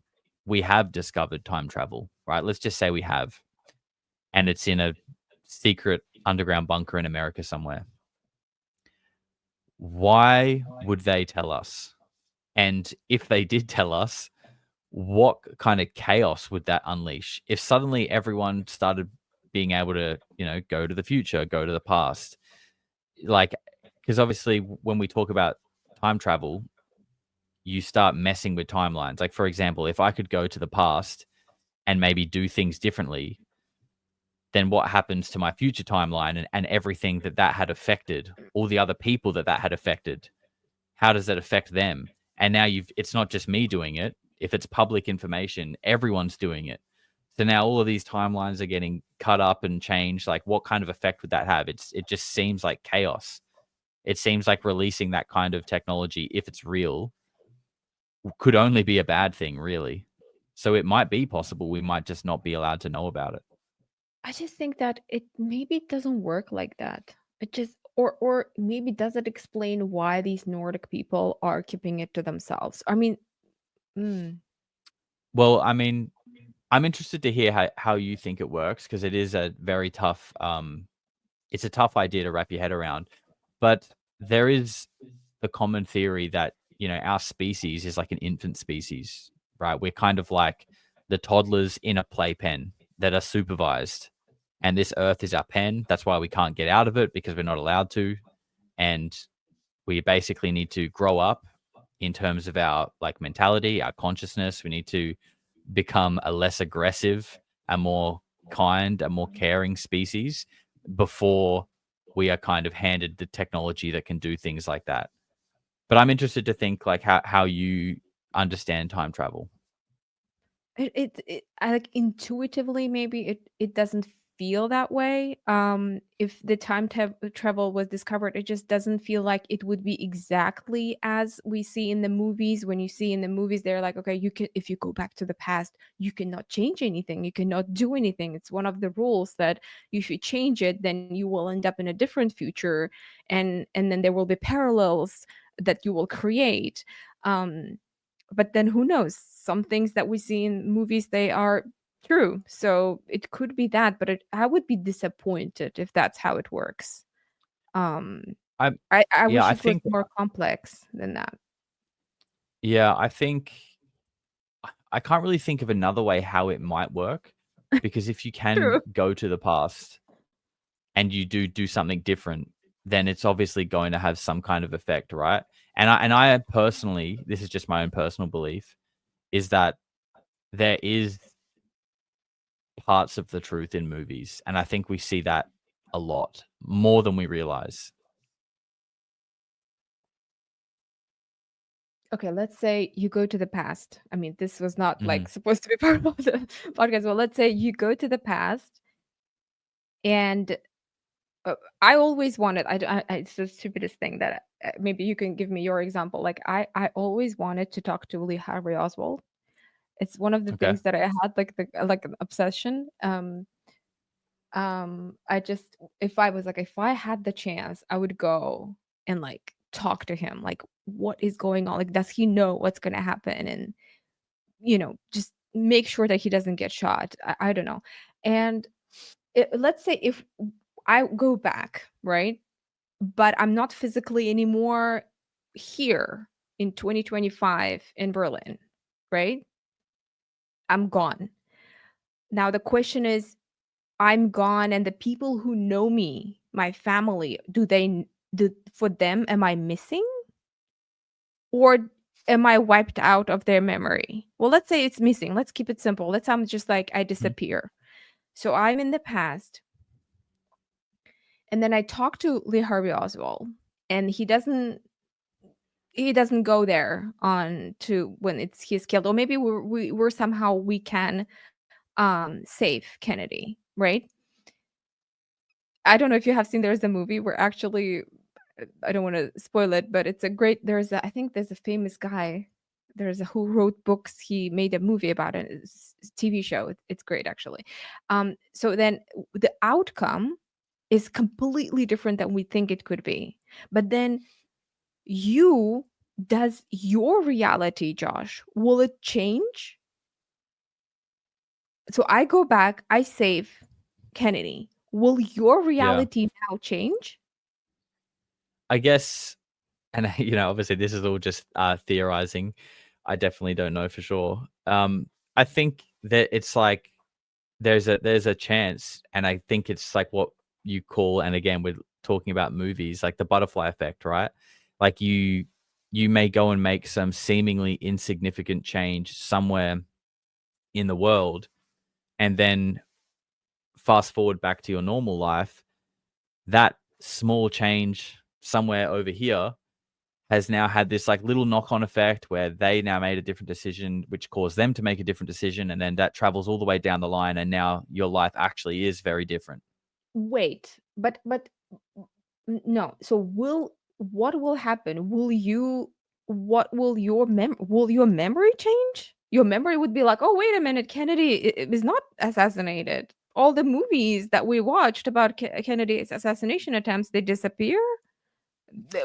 Speaker 2: we have discovered time travel, right? Let's just say we have, and it's in a secret underground bunker in America somewhere. Why would they tell us? And if they did tell us, what kind of chaos would that unleash if suddenly everyone started being able to, go to the future, go to the past? Like, because obviously, when we talk about time travel, you start messing with timelines. Like, for example, if I could go to the past and maybe do things differently, then what happens to my future timeline, and everything that had affected, all the other people that had affected? How does that affect them? And now it's not just me doing it. If it's public information, everyone's doing it. So now all of these timelines are getting cut up and changed. Like, what kind of effect would that have? It just seems like chaos. It seems like releasing that kind of technology, if it's real, could only be a bad thing, really. So it might be possible we might just not be allowed to know about it.
Speaker 1: I just think that it maybe doesn't work like that. It just or maybe does it explain why these Nordic people are keeping it to themselves? I mean, mm,
Speaker 2: Well, I mean, I'm interested to hear how you think it works, because it is a very tough it's a tough idea to wrap your head around. But there is the common theory that, our species is like an infant species. right? We're kind of like the toddlers in a playpen that are supervised. And this earth is our pen. That's why we can't get out of it because we're not allowed to. And we basically need to grow up in terms of our like mentality, our consciousness. We need to become a less aggressive, a more kind, a more caring species before we are kind of handed the technology that can do things like that. But I'm interested to think like how you understand time travel.
Speaker 1: I like intuitively maybe it doesn't feel that way. If the travel was discovered, it just doesn't feel like it would be exactly as we see in the movies. When you see in the movies, they're like, okay, you can if you go back to the past, you cannot change anything, you cannot do anything. It's one of the rules that you should change it, then you will end up in a different future, and then there will be parallels that you will create. Um, but then who knows, some things that we see in movies, they are true, so it could be that, but I would be disappointed if that's how it works. um
Speaker 2: I
Speaker 1: I
Speaker 2: yeah,
Speaker 1: wish
Speaker 2: I
Speaker 1: it was
Speaker 2: think
Speaker 1: more complex than that.
Speaker 2: yeah, I think I can't really think of another way how it might work because if you can
Speaker 1: True.
Speaker 2: go to the past and you do something different, then it's obviously going to have some kind of effect, right? And I personally, this is just my own personal belief, is that there is parts of the truth in movies, and I think we see that a lot more than we realize.
Speaker 1: Okay, let's say you go to the past. I mean, this was not like
Speaker 2: Mhm.
Speaker 1: supposed to be part of the podcast, but let's say you go to the past and I always wanted it's the stupidest thing that maybe you can give me your example. Like I always wanted to talk to Lee Harvey Oswald. It's one of the
Speaker 2: Okay.
Speaker 1: things that I had like an obsession. I just if I was like if I had the chance, I would go and like talk to him. Like what is going on? Like does he know what's going to happen? And just make sure that he doesn't get shot. I don't know. And let's say if I go back, right? But I'm not physically anymore here in 2025 in Berlin, right? I'm gone. Now the question is, I'm gone, and the people who know me, my family, do for them, am I missing? Or am I wiped out of their memory? Well, let's say it's missing. Let's keep it simple. Let's say I'm just like I
Speaker 2: Mhm.
Speaker 1: disappear. So I'm in the past, and then I talk to Lee Harvey Oswald, and he doesn't go there on to when he's killed, or maybe we're somehow we can save Kennedy, right? I don't know if you have seen, there's a movie where actually I don't want to spoil it, but it's a great I think there's a famous guy, who wrote books, he made a movie about it, it's a TV show, it's great actually. So then the outcome is completely different than we think it could be. But then you does your reality, Josh, will it change? So I go back, I save Kennedy. Will your
Speaker 2: Yeah.
Speaker 1: reality now change?
Speaker 2: I guess, and obviously this is all just theorizing. I definitely don't know for sure. I think that it's like there's a chance, and I think it's like what you call, and again we're talking about movies, like the butterfly effect, right? Like you may go and make some seemingly insignificant change somewhere in the world, and then fast forward back to your normal life, that small change somewhere over here has now had this like little knock-on effect where they now made a different decision, which caused them to make a different decision, and then that travels all the way down the line, and now your life actually is very different.
Speaker 1: Wait, but no. So what will happen? What will your memory change? Your memory would be like, "Oh, wait a minute, Kennedy is not assassinated." All the movies that we watched about Kennedy's assassination attempts, they disappear?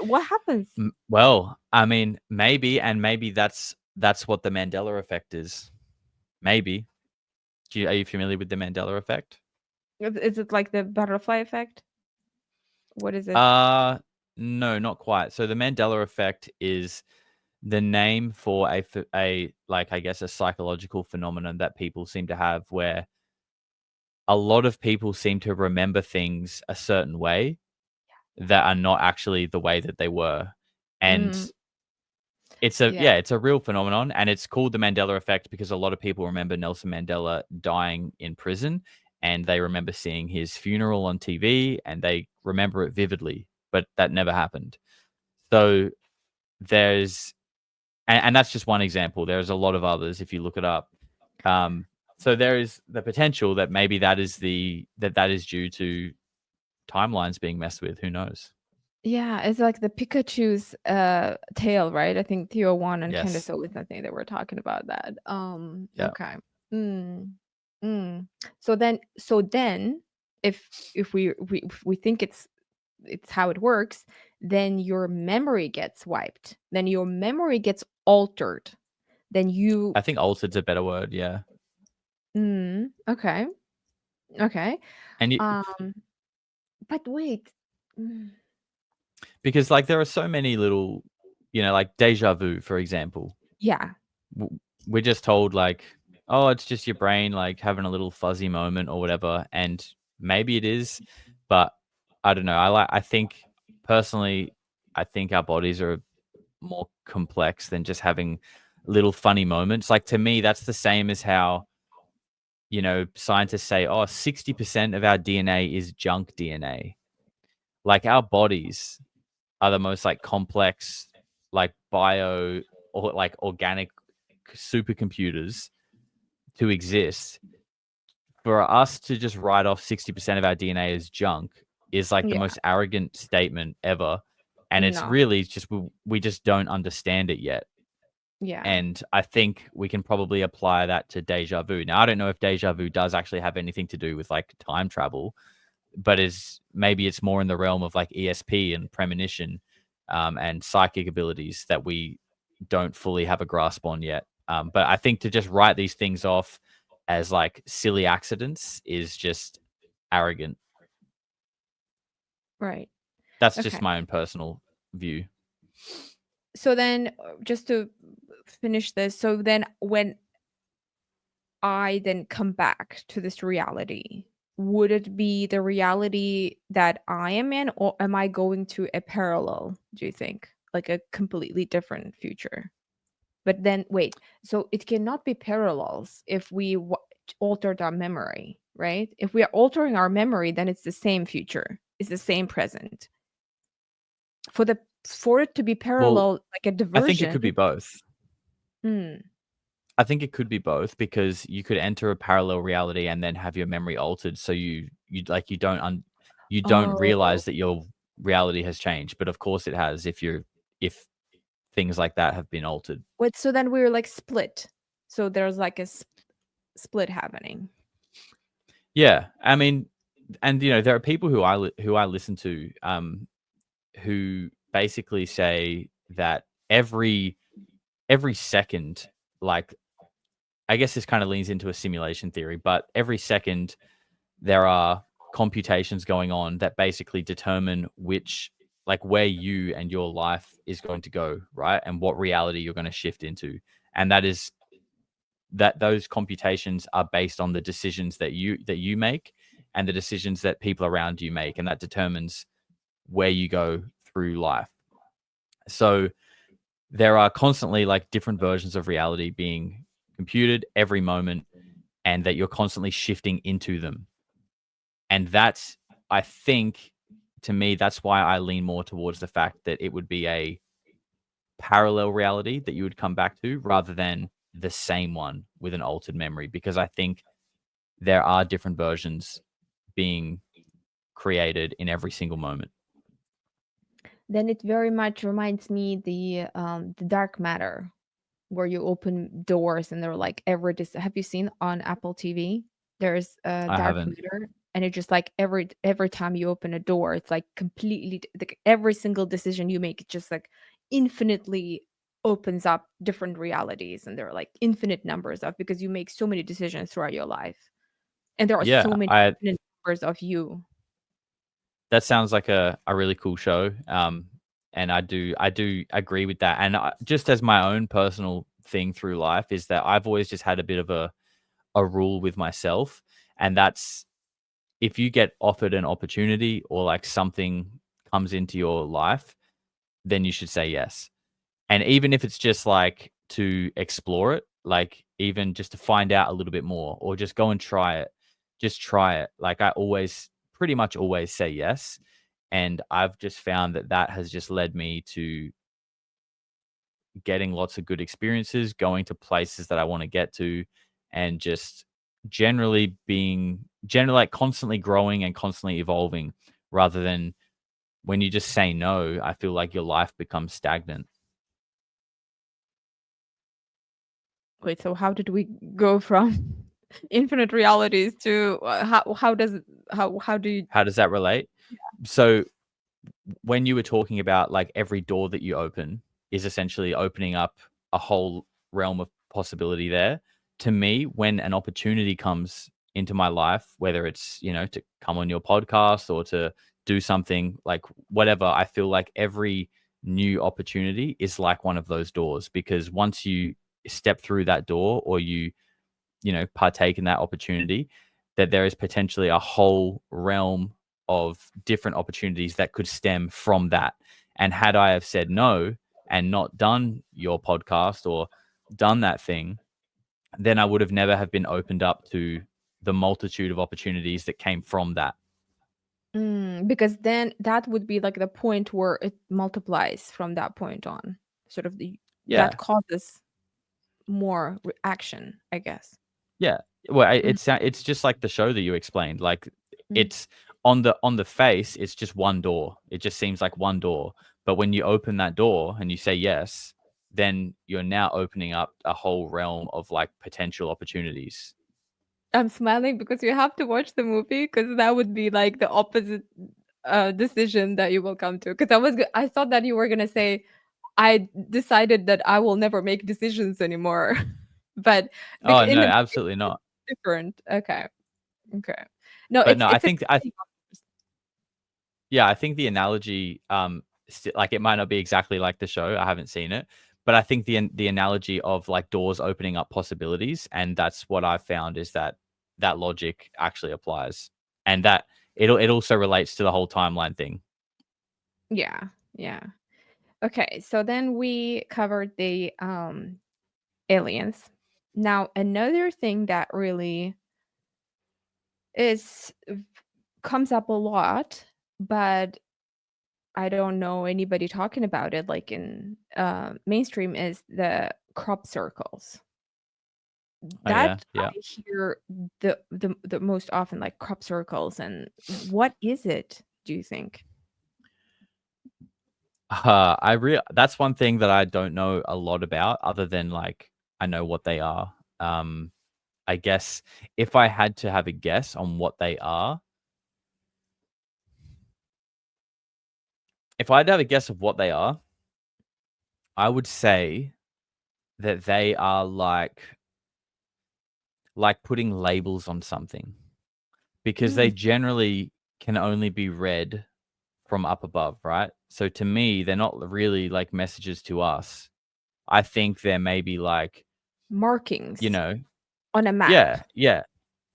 Speaker 1: What happens?
Speaker 2: Well, I mean, maybe, and maybe that's what the Mandela effect is. Maybe. Are you familiar with the Mandela effect?
Speaker 1: Is it like the butterfly effect? What is it?
Speaker 2: Uh no, not quite. So the Mandela effect is the name for a like, I guess, a psychological phenomenon that people seem to have where a lot of people seem to remember things a certain way that are not actually the way that they were. And
Speaker 1: Mm,
Speaker 2: yeah,
Speaker 1: yeah.
Speaker 2: it's a real phenomenon, and it's called the Mandela effect because a lot of people remember Nelson Mandela dying in prison, and they remember seeing his funeral on TV, and they remember it vividly, but that never happened. So there's and that's just one example. There's a lot of others if you look it up. Um, so there is the potential that maybe that is due to timelines being messed with. Who knows?
Speaker 1: Yeah, it's like the Pikachu's, tail, right? I think Theo Wan and Candace
Speaker 2: Yes.
Speaker 1: Owens, I think they were talking about that.
Speaker 2: Yeah.
Speaker 1: Okay. Mm, mm. So then, if if we think it's how it works, then your memory gets wiped. Then your memory gets altered. Then you
Speaker 2: I think altered's a better word. Yeah.
Speaker 1: okay. Okay.
Speaker 2: And
Speaker 1: Um, but wait. Mm,
Speaker 2: because like there are so many little, like deja vu, for example.
Speaker 1: yeah.
Speaker 2: We're just told like, oh, it's just your brain like having a little fuzzy moment or whatever, and maybe it is, but I don't know. I think personally, I think our bodies are more complex than just having little funny moments. Like to me, that's the same as how scientists say, oh, 60% of our DNA is junk DNA. Like our bodies are the most like complex, like bio or like organic supercomputers to exist. For us to just write off 60% of our DNA as junk is like the
Speaker 1: Yeah.
Speaker 2: most arrogant statement ever. And it's
Speaker 1: No.
Speaker 2: really just we just don't understand it yet.
Speaker 1: Yeah.
Speaker 2: And I think we can probably apply that to deja vu. Now, I don't know if deja vu does actually have anything to do with like time travel, but is maybe it's more in the realm of like ESP and premonition, and psychic abilities that we don't fully have a grasp on yet. But I think to just write these things off as like silly accidents is just arrogant.
Speaker 1: Right.
Speaker 2: That's
Speaker 1: Okay.
Speaker 2: just my own personal view.
Speaker 1: So then, just to finish this, so then when I then come back to this reality, would it be the reality that I am in, or am I going to a parallel, do you think? Like a completely different future? But then, wait, so it cannot be parallels if we altered our memory, right? If we are altering our memory, then it's the same future, it's the same present. For it to be
Speaker 2: Well,
Speaker 1: parallel, like a
Speaker 2: I think it
Speaker 1: diversion.
Speaker 2: could be both.
Speaker 1: Mm.
Speaker 2: I think it could be both because you could enter a parallel reality and then have your memory altered, so you don't
Speaker 1: Oh,
Speaker 2: realize that your reality has changed, but of course it has if things like that have been altered.
Speaker 1: wait, so then we're like split. So there's like a split happening.
Speaker 2: Yeah, I mean, and there are people who I listen to, who basically say that every second, like I guess this kind of leans into a simulation theory, but every second there are computations going on that basically determine where you and your life is going to go, right? And what reality you're going to shift into. And that those computations are based on the decisions that you make and the decisions that people around you make, and that determines where you go through life. So there are constantly like different versions of reality being computed every moment, and that you're constantly shifting into them. And that's, I think, to me, that's why I lean more towards the fact that it would be a parallel reality that you would come back to rather than the same one with an altered memory, because I think there are different versions being created in every single moment.
Speaker 1: Then it very much reminds me the dark matter, where you open doors and they're like have you seen on Apple TV? There's a
Speaker 2: I
Speaker 1: dark
Speaker 2: haven't.
Speaker 1: matter, and it's just like every time you open a door, it's like completely like every single decision you make, it just like infinitely opens up different realities, and there are like infinite numbers of because you make so many decisions throughout your life, and there are so
Speaker 2: Yeah,
Speaker 1: many
Speaker 2: I
Speaker 1: infinite numbers of you.
Speaker 2: that sounds like a really cool show. And I do agree with that. And just as my own personal thing through life is that I've always just had a bit of a rule with myself, and that's if you get offered an opportunity or like something comes into your life, then you should say yes. And even if it's just like to explore it, like even just to find out a little bit more or just go and try it, just try it. Like I always, pretty much always say yes. And I've just found that that has just led me to getting lots of good experiences, going to places that I want to get to, and just generally like constantly growing and constantly evolving rather than when you just say no, I feel like your life becomes stagnant.
Speaker 1: Wait, so how did we go from infinite realities to how does it how do you
Speaker 2: How does that relate? So when you were talking about like every door that you open is essentially opening up a whole realm of possibility there. To me, when an opportunity comes into my life, whether it's, to come on your podcast or to do something like whatever, I feel like every new opportunity is like one of those doors because once you step through that door or partake in that opportunity, that there is potentially a whole realm of different opportunities that could stem from that. And had I have said no and not done your podcast or done that thing, then I would have never have been opened up to the multitude of opportunities that came from that.
Speaker 1: because then that would be like the point where it multiplies from that point on. Sort of that
Speaker 2: Yeah.
Speaker 1: causes more action, I guess.
Speaker 2: Yeah. Well,
Speaker 1: Mm,
Speaker 2: it's just like the show that you explained. Like
Speaker 1: mm.
Speaker 2: it's on the face, it's just one door. It just seems like one door. But when you open that door and you say yes, then you're now opening up a whole realm of like potential opportunities.
Speaker 1: I'm smiling because you have to watch the movie because that would be like the opposite decision that you will come to. Because I thought that you were gonna say I decided that I will never make decisions anymore, but
Speaker 2: Oh
Speaker 1: in
Speaker 2: no,
Speaker 1: the movie
Speaker 2: absolutely
Speaker 1: it's
Speaker 2: not.
Speaker 1: different. Okay, okay. No,
Speaker 2: But no, I
Speaker 1: it's a
Speaker 2: think yeah, I think the analogy, like it might not be exactly like the show. I haven't seen it, but I think the analogy of like doors opening up possibilities, and that's what I found is that that logic actually applies, and that it also relates to the whole timeline thing.
Speaker 1: yeah, yeah. Okay, so then we covered the aliens. Now another thing that really is comes up a lot, but I don't know anybody talking about it like in mainstream is the crop circles.
Speaker 2: Oh yeah,
Speaker 1: That
Speaker 2: yeah.
Speaker 1: I hear the most often, like crop circles, and what is it, do you think?
Speaker 2: That's one thing that I don't know a lot about, other than like I know what they are. I guess if I had to have a guess on what they are, if I had to have a guess of what they are, I would say that they are like putting labels on something because they
Speaker 1: Mm,
Speaker 2: generally can only be read from up above, right? So to me, they're not really like messages to us. I think they're maybe like, you
Speaker 1: markings
Speaker 2: know,
Speaker 1: on a map.
Speaker 2: yeah, yeah,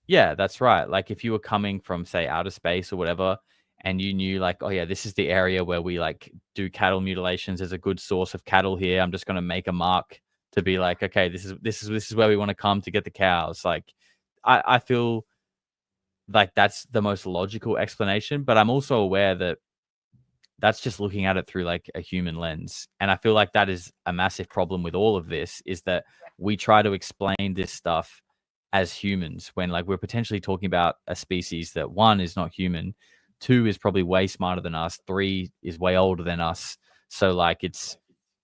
Speaker 2: yeah, that's right. Like if you were coming from say outer space or whatever and you knew like, oh yeah, this is the area where we like do cattle mutilations. There's a good source of cattle here. I'm just going to make a mark to be like, okay, this is where we want to come to get the cows. Like I feel like that's the most logical explanation, but I'm also aware that that's just looking at it through like a human lens. And I feel like that is a massive problem with all of this is that we try to explain this stuff as humans when like we're potentially talking about a species that one is not human, two is probably way smarter than us, three is way older than us. So like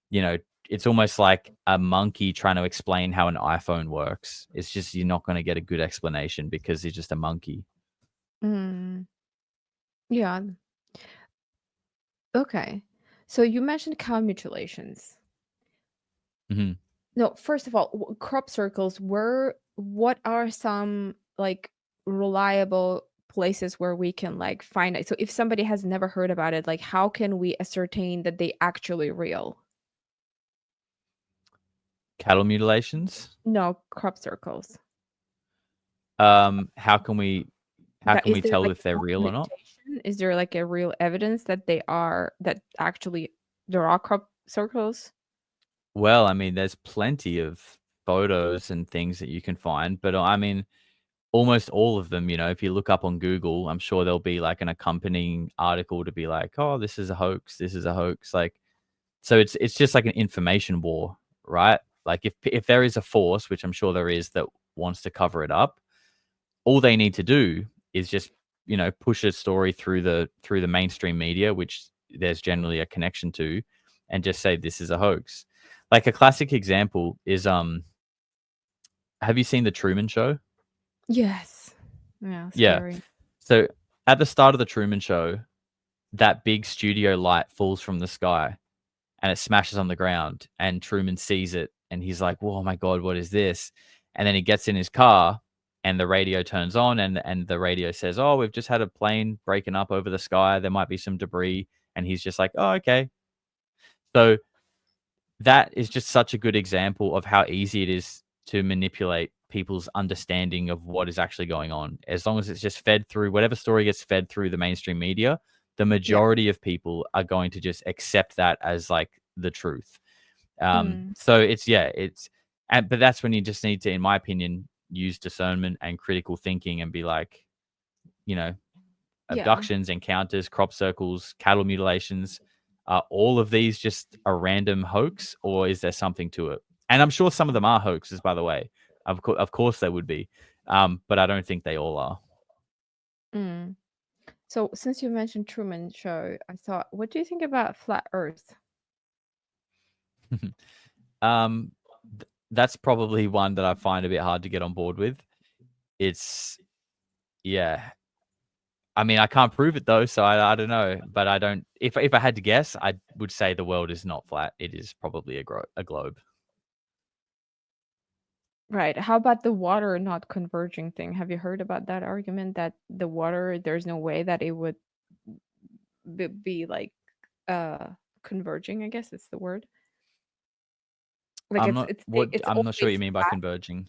Speaker 2: you know, it's almost like a monkey trying to explain how an iPhone works. It's just you're not going to get a good explanation because he's just a monkey.
Speaker 1: Mm, yeah, okay. So you mentioned cow mutilations.
Speaker 2: Mhm.
Speaker 1: No, first of all, crop circles, what are some like reliable places where we can like find it? So if somebody has never heard about it, like how can we ascertain that they actually real?
Speaker 2: Cattle mutilations.
Speaker 1: No, crop circles.
Speaker 2: How can we
Speaker 1: That is there
Speaker 2: tell
Speaker 1: like
Speaker 2: if they're real or not?
Speaker 1: documentation? Is there like a real evidence that they are that actually there are crop circles?
Speaker 2: Well, I mean, there's plenty of photos and things that you can find, but I mean, almost all of them, if you look up on Google, I'm sure there'll be like an accompanying article to be like, "Oh, this is a hoax. This is a hoax." Like, so it's just like an information war, right? Like if there is a force, which I'm sure there is, that wants to cover it up, all they need to do is just, push a story through the mainstream media, which there's generally a connection to, and just say this is a hoax. Like a classic example is have you seen the Truman Show?
Speaker 1: Yes. Yeah,
Speaker 2: Yeah.
Speaker 1: scary.
Speaker 2: So at the start of the Truman Show, that big studio light falls from the sky and it smashes on the ground, and Truman sees it and he's like, "Whoa, my god, what is this?" And then he gets in his car and the radio turns on, and the radio says, "Oh, we've just had a plane breaking up over the sky. There might be some debris." And he's just like, "Oh, okay." So that is just such a good example of how easy it is to manipulate people's understanding of what is actually going on. As long as it's just fed through whatever story gets fed through the mainstream media, the
Speaker 1: Yeah.
Speaker 2: majority of people are going to just accept that as like the truth.
Speaker 1: Mm.
Speaker 2: So it's yeah, it's and but that's when you just need to, in my opinion, use discernment and critical thinking and be like, you know,
Speaker 1: Yeah.
Speaker 2: abductions, encounters, crop circles, cattle mutilations. Are all of these just a random hoax, or is there something to it? And I'm sure some of them are hoaxes, by the way. Of course, they would be, but I don't think they all are.
Speaker 1: Mm. So since you mentioned Truman Show, I thought, what do you think about flat Earth?
Speaker 2: um, that's probably one that I find a bit hard to get on board with. It's yeah. I mean, I can't prove it though, so I don't know. But I don't. If I had to guess, I would say the world is not flat. It is probably a globe.
Speaker 1: Right. How about the water not converging thing? Have you heard about that argument that the water, there's no way that it would be like uh converging, I guess it's the word. Like
Speaker 2: I'm not.
Speaker 1: it's
Speaker 2: I'm not sure what
Speaker 1: always
Speaker 2: you mean by
Speaker 1: flat.
Speaker 2: converging.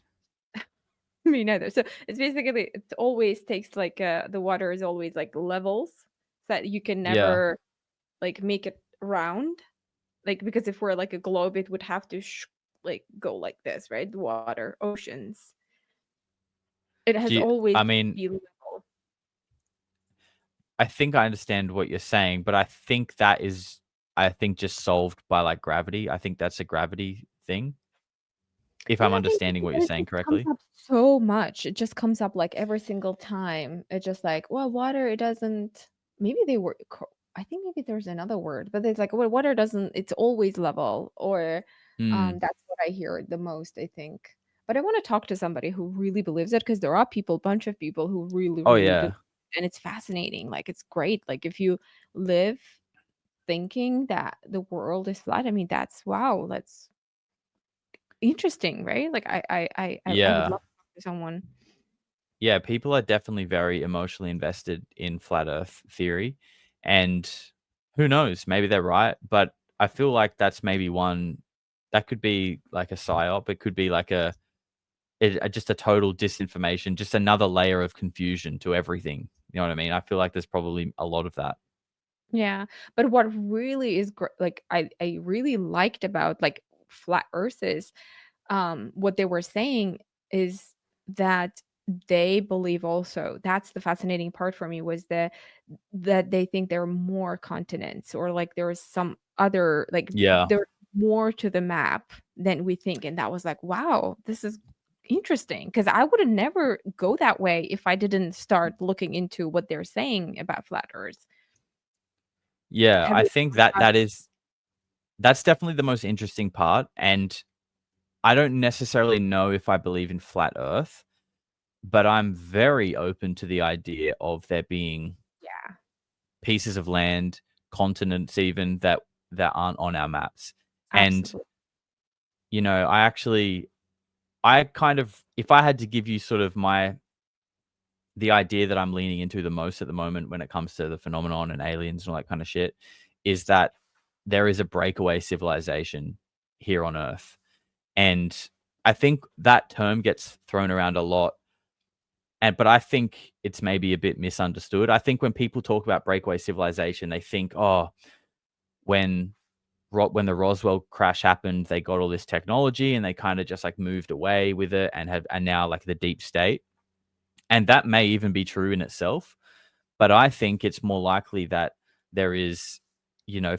Speaker 1: Me neither. So it's basically it always takes like the water is always like levels so that you can
Speaker 2: Yeah.
Speaker 1: never like make it round. Like because if we're like a globe, it would have to like go like this, right? The water, oceans. It has always
Speaker 2: I
Speaker 1: to
Speaker 2: mean,
Speaker 1: be level.
Speaker 2: I think I understand what you're saying, but I think that is, I think, just solved by like gravity. I think that's a gravity thing, if
Speaker 1: Yeah,
Speaker 2: I'm
Speaker 1: I think
Speaker 2: understanding
Speaker 1: so,
Speaker 2: what
Speaker 1: but
Speaker 2: you're
Speaker 1: it
Speaker 2: saying
Speaker 1: just comes
Speaker 2: correctly.
Speaker 1: up so much. It just comes up like every single time. It's just like, well, water, it doesn't. Maybe they were. I think maybe there's another word, but it's like, well, water doesn't. It's always level, or
Speaker 2: Hmm.
Speaker 1: that's what I hear the most. I think, but I want to talk to somebody who really believes it because there are people, bunch of people who really,
Speaker 2: Oh
Speaker 1: really believe,
Speaker 2: yeah.
Speaker 1: and it's fascinating. Like it's great. Like if you live thinking that the world is flat, I mean, that's wow. That's interesting, right? Like I would
Speaker 2: Yeah.
Speaker 1: love to talk to someone.
Speaker 2: Yeah, people are definitely very emotionally invested in flat Earth theory, and who knows? Maybe they're right, but I feel like that's maybe one that could be like a psyop. It could be like just a total disinformation, just another layer of confusion to everything. You know what I mean? I feel like there's probably a lot of that.
Speaker 1: Yeah, but what really is like I really liked about like flat earth is what they were saying is that they believe also that's the fascinating part for me was that they think there are more continents or like there is some other like
Speaker 2: Yeah.
Speaker 1: there's more to the map than we think, and that was like wow, this is interesting because I would have never go that way if I didn't start looking into what they're saying about flat earth.
Speaker 2: Yeah,
Speaker 1: Have
Speaker 2: I
Speaker 1: you
Speaker 2: think
Speaker 1: thought about
Speaker 2: that's definitely the most interesting part, and I don't necessarily know if I believe in flat Earth, but I'm very open to the idea of there being
Speaker 1: yeah,
Speaker 2: pieces of land, continents even that aren't on our maps. And,
Speaker 1: absolutely.
Speaker 2: I kind of, if I had to give you sort of my the idea that I'm leaning into the most at the moment when it comes to the phenomenon and aliens and all that kind of shit is that there is a breakaway civilization here on Earth. And I think that term gets thrown around a lot. But I think it's maybe a bit misunderstood. I think when people talk about breakaway civilization, they think, oh, when when the Roswell crash happened, they got all this technology and they kind of just like moved away with it and have and now like the deep state. And that may even be true in itself. But I think it's more likely that there is,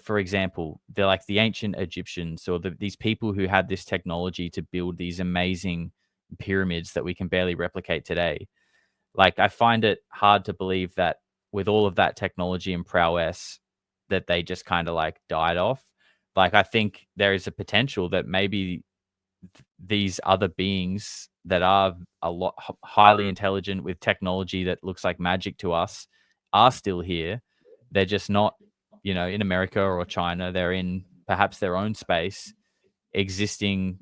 Speaker 2: for example, they're like the ancient Egyptians or these people who had this technology to build these amazing pyramids that we can barely replicate today. Like, I find it hard to believe that with all of that technology and prowess, that they just kind of like died off. Like, I think there is a potential that maybe these other beings that are a lot highly intelligent with technology that looks like magic to us are still here. They're just not, in America or China. They're in perhaps their own space, existing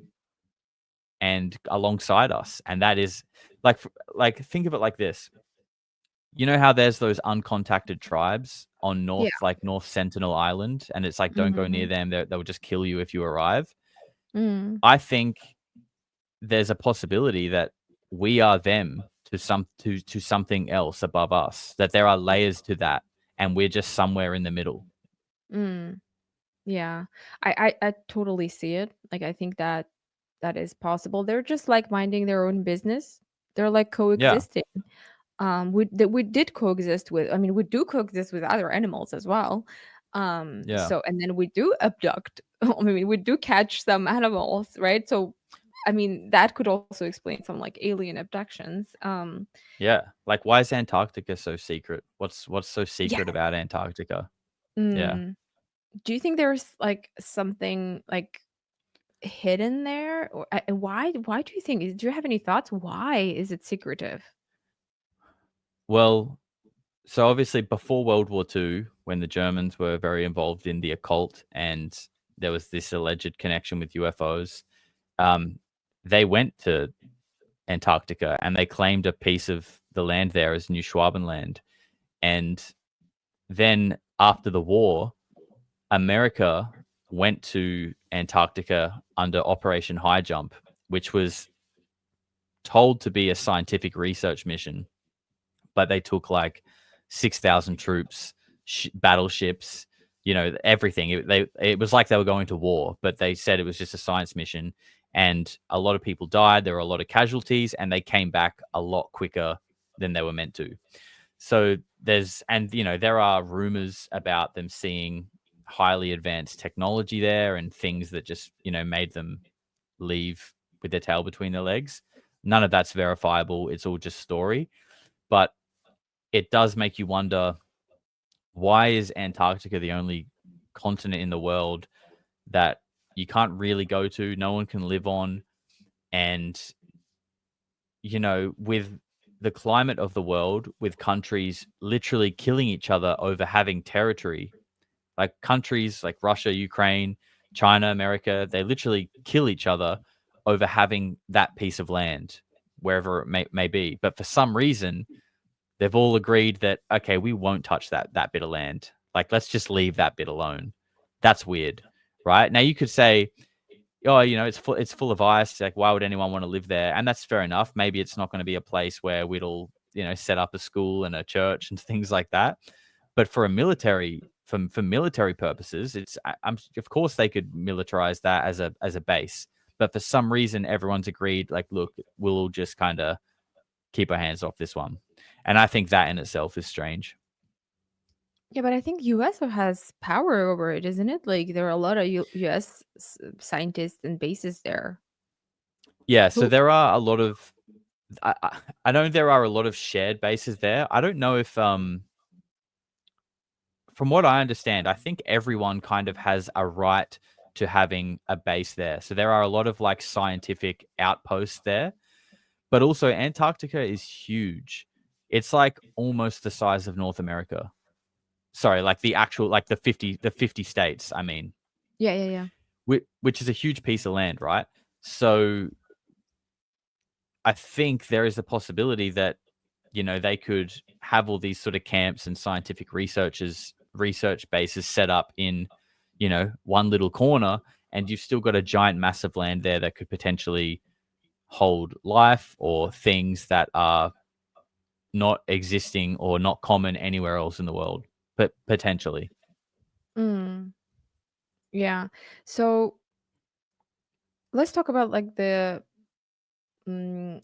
Speaker 2: and alongside us. And that is like think of it like this. You know how there's those uncontacted tribes on
Speaker 1: Yeah.
Speaker 2: North Sentinel Island, and it's like, don't go near
Speaker 1: Mhm.
Speaker 2: them. They'll just kill you if you arrive.
Speaker 1: Mm.
Speaker 2: I think there's a possibility that we are them to something else above us, that there are layers to that, and we're just somewhere in the middle.
Speaker 1: Mm. Yeah. I totally see it. Like, I think that that is possible. They're just, like, minding their own business. They're, like,
Speaker 2: Yeah,
Speaker 1: coexisting. We did coexist with, I mean, we do coexist with other animals as well.
Speaker 2: yeah,
Speaker 1: So and then we do abduct. I mean, we do catch some animals, right? So, I mean, that could also explain some, like, alien abductions.
Speaker 2: yeah. Like, why is Antarctica so secret? What's so
Speaker 1: Yeah.
Speaker 2: secret about Antarctica? Yeah.
Speaker 1: Mm. Do you think there's, like, something, like, hidden there? Or why do you think, do you have any thoughts? Why is it secretive?
Speaker 2: Well, so obviously before World War II, when the Germans were very involved in the occult and there was this alleged connection with UFOs, um, they went to Antarctica and they claimed a piece of the land there as New Schwabenland. And then after the war, America went to Antarctica under Operation High Jump, which was told to be a scientific research mission, but they took like 6,000 troops, battleships, everything. It was like they were going to war, but they said it was just a science mission. And a lot of people died. There were a lot of casualties, and they came back a lot quicker than they were meant to. So there are rumors about them seeing highly advanced technology there and things that just, made them leave with their tail between their legs. None of that's verifiable. It's all just story. But it does make you wonder, why is Antarctica the only continent in the world that you can't really go to, no one can live on, and with the climate of the world, with countries literally killing each other over having territory, like countries like Russia, Ukraine, China, America, they literally kill each other over having that piece of land, wherever it may be. But for some reason, they've all agreed that, okay, we won't touch that bit of land. Like, let's just leave that bit alone. That's weird, right? Now you could say, oh, it's full of ice. Like, why would anyone want to live there? And that's fair enough. Maybe it's not going to be a place where we'd all, set up a school and a church and things like that. But for a for military purposes, I'm of course they could militarize that as a base. But for some reason, everyone's agreed, like, look, we'll all just kind of keep our hands off this one. And I think that in itself is strange.
Speaker 1: Yeah, but I think US has power over it, isn't it? Like, there are a lot of US scientists and bases there.
Speaker 2: Yeah, so
Speaker 1: Who
Speaker 2: there are a lot of I know there are a lot of shared bases there. I don't know if from what I understand, I think everyone kind of has a right to having a base there. So there are a lot of like scientific outposts there, but also Antarctica is huge. It's like almost the size of North America. Sorry, like the actual like the 50 states, I mean,
Speaker 1: Yeah, yeah, yeah.
Speaker 2: which is a huge piece of land, right? So I think there is a possibility that they could have all these sort of camps and scientific research bases set up in, one little corner, and you've still got a giant mass of land there that could potentially hold life or things that are not existing or not common anywhere else in the world, but potentially.
Speaker 1: Mm, yeah. So let's talk about like I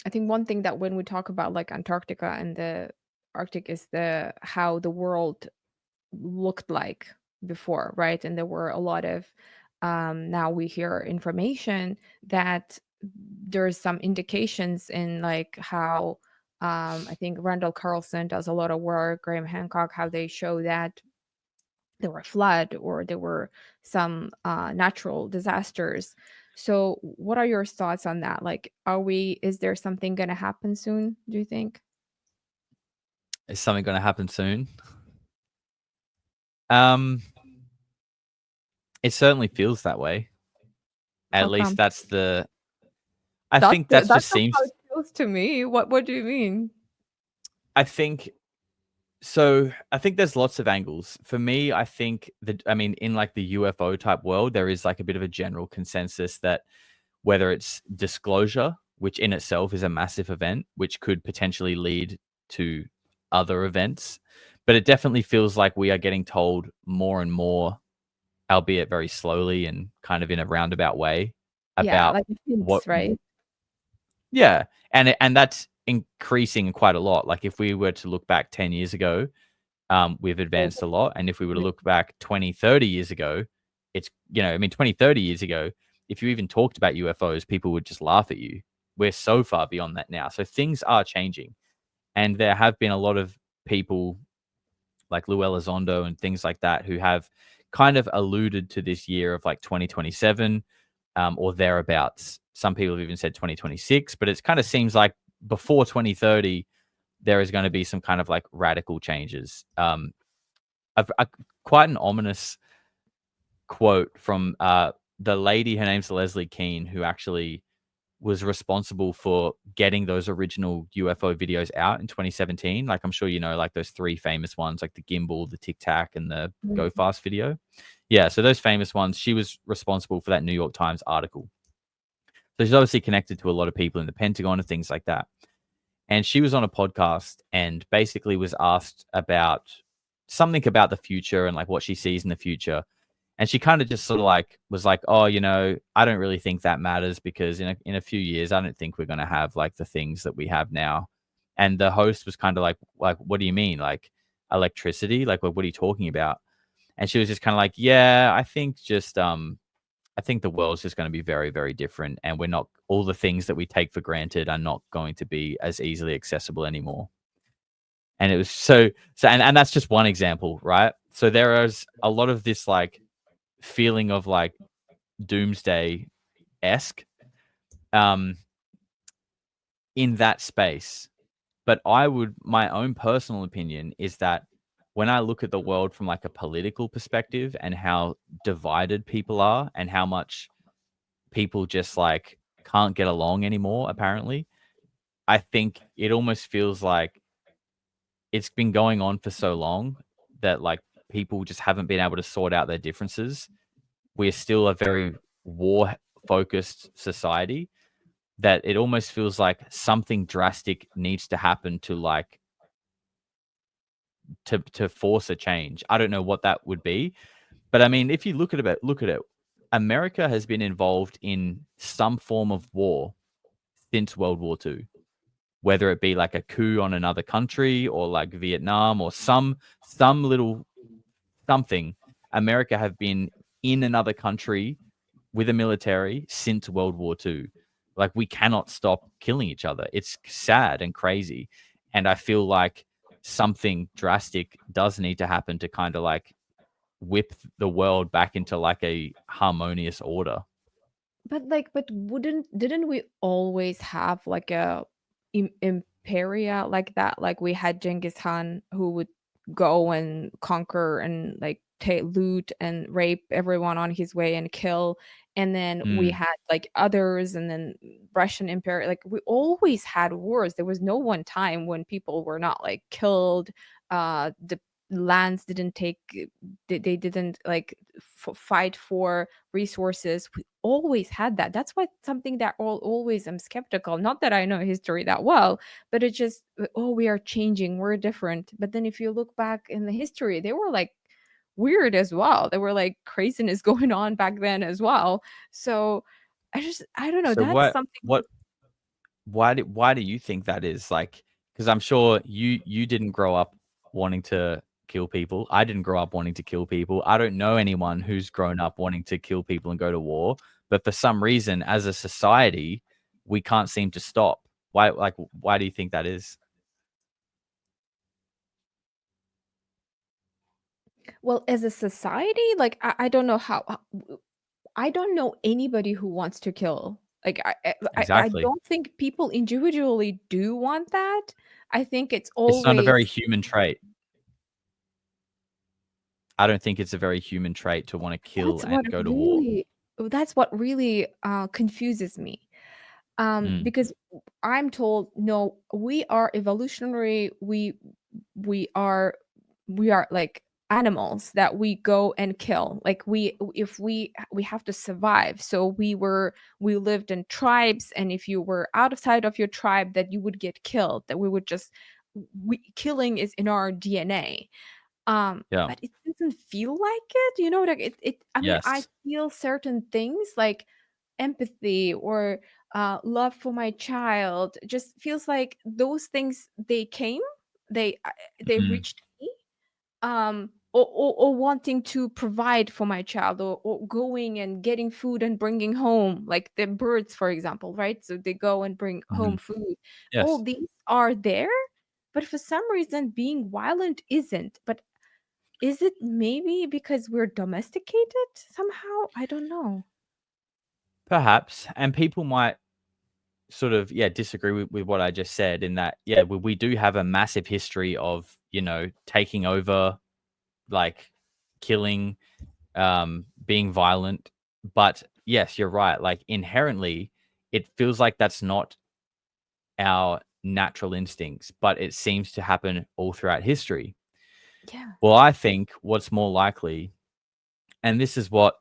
Speaker 1: think one thing that when we talk about like Antarctica and the Arctic is the how the world looked like before, right? And there were a lot of now we hear information that there's some indications in like how I think Randall Carlson does a lot of work, Graham Hancock, how they show that there were flood or there were some natural disasters. So what are your thoughts on that? Like, is there something going to happen soon, do you think?
Speaker 2: Is something going to happen soon? Um, it certainly feels that way.
Speaker 1: How
Speaker 2: At least
Speaker 1: come?
Speaker 2: that's the. I think that's
Speaker 1: That's
Speaker 2: just
Speaker 1: not how it
Speaker 2: seems.
Speaker 1: feels to me. What do you mean?
Speaker 2: I think so. I think there's lots of angles. For me, I think that in like the UFO type world, there is like a bit of a general consensus that whether it's disclosure, which in itself is a massive event, which could potentially lead to other events, but it definitely feels like we are getting told more and more, albeit very slowly and kind of in a roundabout way,
Speaker 1: Yeah,
Speaker 2: about
Speaker 1: like
Speaker 2: what.
Speaker 1: hints, right?
Speaker 2: Yeah, and that's increasing quite a lot. Like if we were to look back 10 years ago, we've
Speaker 1: Oh,
Speaker 2: advanced a lot, and if we were to look back 20, 30 years ago, it's 20, 30 years ago, if you even talked about UFOs, people would just laugh at you. We're so far beyond that now. So things are changing, and there have been a lot of people like Lou Elizondo and things like that who have kind of alluded to this year of like 2027 or thereabouts. Some people have even said 2026, but it kind of seems like before 2030, there is going to be some kind of like radical changes. Quite an ominous quote from the lady, her name's Leslie Keane, who actually was responsible for getting those original UFO videos out in 2017. Like I'm sure like those three famous ones, like the gimbal, the Tic Tac, and the Go
Speaker 1: mhm.
Speaker 2: Fast video. Yeah, so those famous ones, she was responsible for that New York Times article. So she's obviously connected to a lot of people in the Pentagon and things like that. And she was on a podcast and basically was asked about something about the future and like what she sees in the future. And she kind of just sort of like was like, "Oh, I don't really think that matters because in a few years, I don't think we're going to have like the things that we have now." And the host was kind of like, "What do you mean? Like electricity? Like what are you talking about?" And she was just kind of like, "Yeah, I think the world's just going to be very, very different, and we're not all the things that we take for granted are not going to be as easily accessible anymore." And it was and that's just one example, right? So there is a lot of this like feeling of like doomsday esque um, in that space. But my own personal opinion is that when I look at the world from like a political perspective and how divided people are and how much people just like can't get along anymore, apparently, I think it almost feels like it's been going on for so long that like people just haven't been able to sort out their differences. We're still a very war focused society that it almost feels like something drastic needs to happen to like to force a change. I don't know what that would be, but I mean, if you look at it, America has been involved in some form of war since World War II, whether it be like a coup on another country or like Vietnam or some little something. America have been in another country with a military since World War II. Like we cannot stop killing each other. It's sad and crazy. And I feel like something drastic does need to happen to kind of like whip the world back into like a harmonious order.
Speaker 1: But didn't we always have like a imperia like that? Like we had Genghis Khan who would go and conquer and like take loot and rape everyone on his way and kill. and then we
Speaker 2: Mm.
Speaker 1: had like others, and then Russian Empire. Like we always had wars. There was no one time when people were not like killed. The lands didn't take, they didn't like fight for resources. We always had that. That's why something that always I'm skeptical. Not that I know history that well, but it just, oh, we are changing, we're different. But then if you look back in the history, they were like weird as well. There were like craziness going on back then as well. So I don't know.
Speaker 2: So
Speaker 1: That's something.
Speaker 2: what why do you think that is? Like, because I'm sure you didn't grow up wanting to kill people. I didn't grow up wanting to kill people. I don't know anyone who's grown up wanting to kill people and go to war. But for some reason, as a society, we can't seem to stop. Why? Like, why do you think that is?
Speaker 1: Well, as a society, like I don't know I don't know anybody who wants to kill. Like I
Speaker 2: Exactly.
Speaker 1: don't think people individually do want that. I think it's
Speaker 2: It's not a
Speaker 1: always,
Speaker 2: very human trait. I don't think it's a very human trait to want to kill
Speaker 1: that's what
Speaker 2: and go to war.
Speaker 1: really that's what really confuses me.
Speaker 2: Mm.
Speaker 1: Because I'm told, no, we are evolutionary. We are like animals that we go and kill. Like if we have to survive. So we lived in tribes, and if you were outside of your tribe, that you would get killed. That we would just, killing is in our DNA.
Speaker 2: Yeah.
Speaker 1: But it doesn't feel like it, like it I mean, I
Speaker 2: Yes.
Speaker 1: feel certain things like empathy or love for my child. Just feels like those things, they came, they
Speaker 2: Mhm.
Speaker 1: reached me, or wanting to provide for my child, or going and getting food and bringing home, like the birds, for example, right? So they go and bring home
Speaker 2: Mhm.
Speaker 1: food. All
Speaker 2: Yes.
Speaker 1: these are there, but for some reason being violent isn't. But is it maybe because we're domesticated somehow? I don't know.
Speaker 2: Perhaps, and people might sort of, yeah, disagree with what I just said in that, yeah, we do have a massive history of, taking over, like, killing, being violent. But yes, you're right. Like, inherently, it feels like that's not our natural instincts, but it seems to happen all throughout history.
Speaker 1: Yeah.
Speaker 2: Well, I think what's more likely, and this is what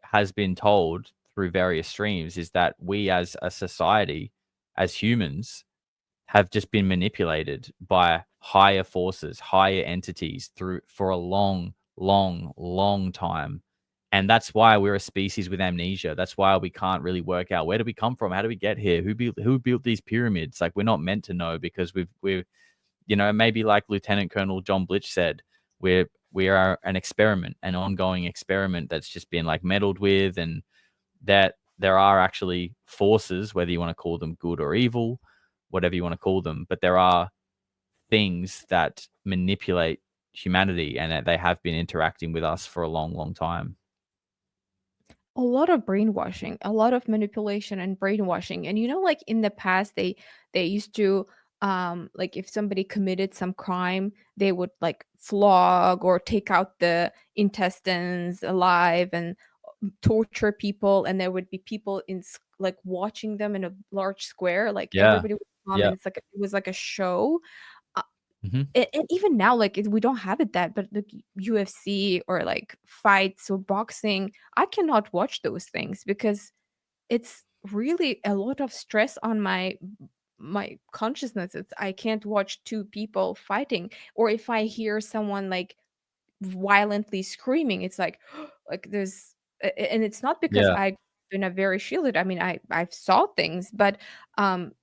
Speaker 2: has been told through various streams, is that we as a society, as humans, have just been manipulated by higher forces, higher entities through for a long, long, long time. And that's why we're a species with amnesia. That's why we can't really work out, where do we come from? How do we get here? Who built these pyramids? Like, we're not meant to know, because we've maybe like Lieutenant Colonel John Blitch said, we are an experiment, an ongoing experiment that's just been like meddled with, and that there are actually forces, whether you want to call them good or evil, whatever you want to call them, but there are things that manipulate humanity, and that they have been interacting with us for a long, long time.
Speaker 1: A lot of brainwashing, a lot of manipulation and brainwashing. And like in the past, they used to, like if somebody committed some crime, they would like flog or take out the intestines alive and torture people, and there would be people like watching them in a large square, like
Speaker 2: Yeah.
Speaker 1: everybody would come,
Speaker 2: Yeah.
Speaker 1: and it was like a show. uh,
Speaker 2: Hmm.
Speaker 1: and even now, like we don't have it that, but the UFC or like fights or boxing, I cannot watch those things because it's really a lot of stress on my consciousness. I can't watch two people fighting, or if I hear someone like violently screaming, it's like like there's and it's not because
Speaker 2: Yeah.
Speaker 1: I been a very shielded. I mean, I've saw things, but um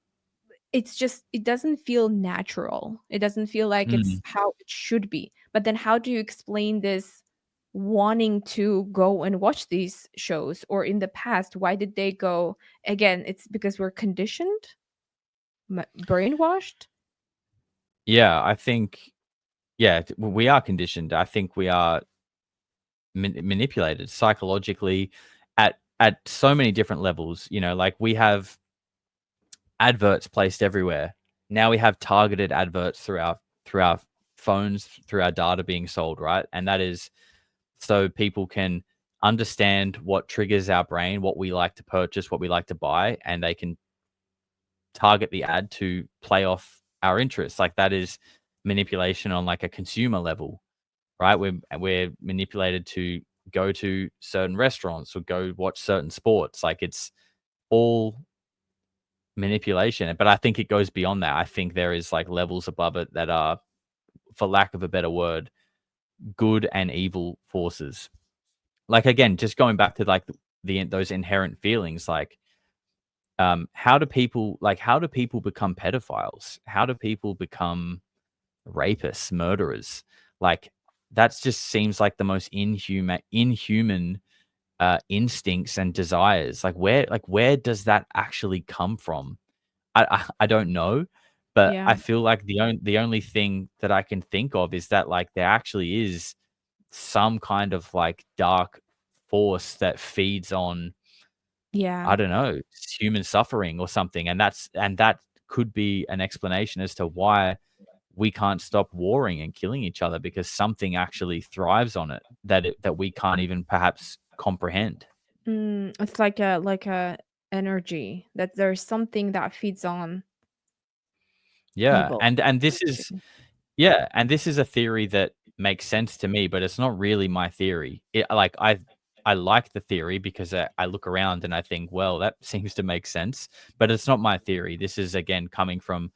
Speaker 1: it's just, it doesn't feel natural. It doesn't feel like it's
Speaker 2: Mm.
Speaker 1: how it should be. But then how do you explain this wanting to go and watch these shows? Or in the past, why did they go? Again, it's because we're conditioned, brainwashed.
Speaker 2: Yeah. I think, yeah, we are conditioned. I think we are manipulated psychologically at so many different levels. Like, we have adverts placed everywhere. Now we have targeted adverts through our phones, through our data being sold, right? And that is so people can understand what triggers our brain, what we like to purchase, what we like to buy, and they can target the ad to play off our interests. Like that is manipulation on like a consumer level, right? We're manipulated to go to certain restaurants or go watch certain sports. Like it's all manipulation. But I think it goes beyond that. I think there is like levels above it that are, for lack of a better word, good and evil forces. Like again, just going back to like the those inherent feelings, like how do people become pedophiles? How do people become rapists, murderers? Like that's just seems like the most inhuman instincts and desires. Like where does that actually come from? I don't know, but
Speaker 1: Yeah.
Speaker 2: I feel like the only thing that I can think of is that like there actually is some kind of like dark force that feeds on,
Speaker 1: Yeah.
Speaker 2: I don't know, human suffering or something, and that could be an explanation as to why we can't stop warring and killing each other because something actually thrives on it that we can't even perhaps comprehend.
Speaker 1: It's like a energy that there's something that feeds on
Speaker 2: Yeah,
Speaker 1: evil.
Speaker 2: and this is yeah, and this is a theory that makes sense to me, but it's not really my theory. I like the theory because I look around and I think, well, that seems to make sense, but it's not my theory. This is again coming from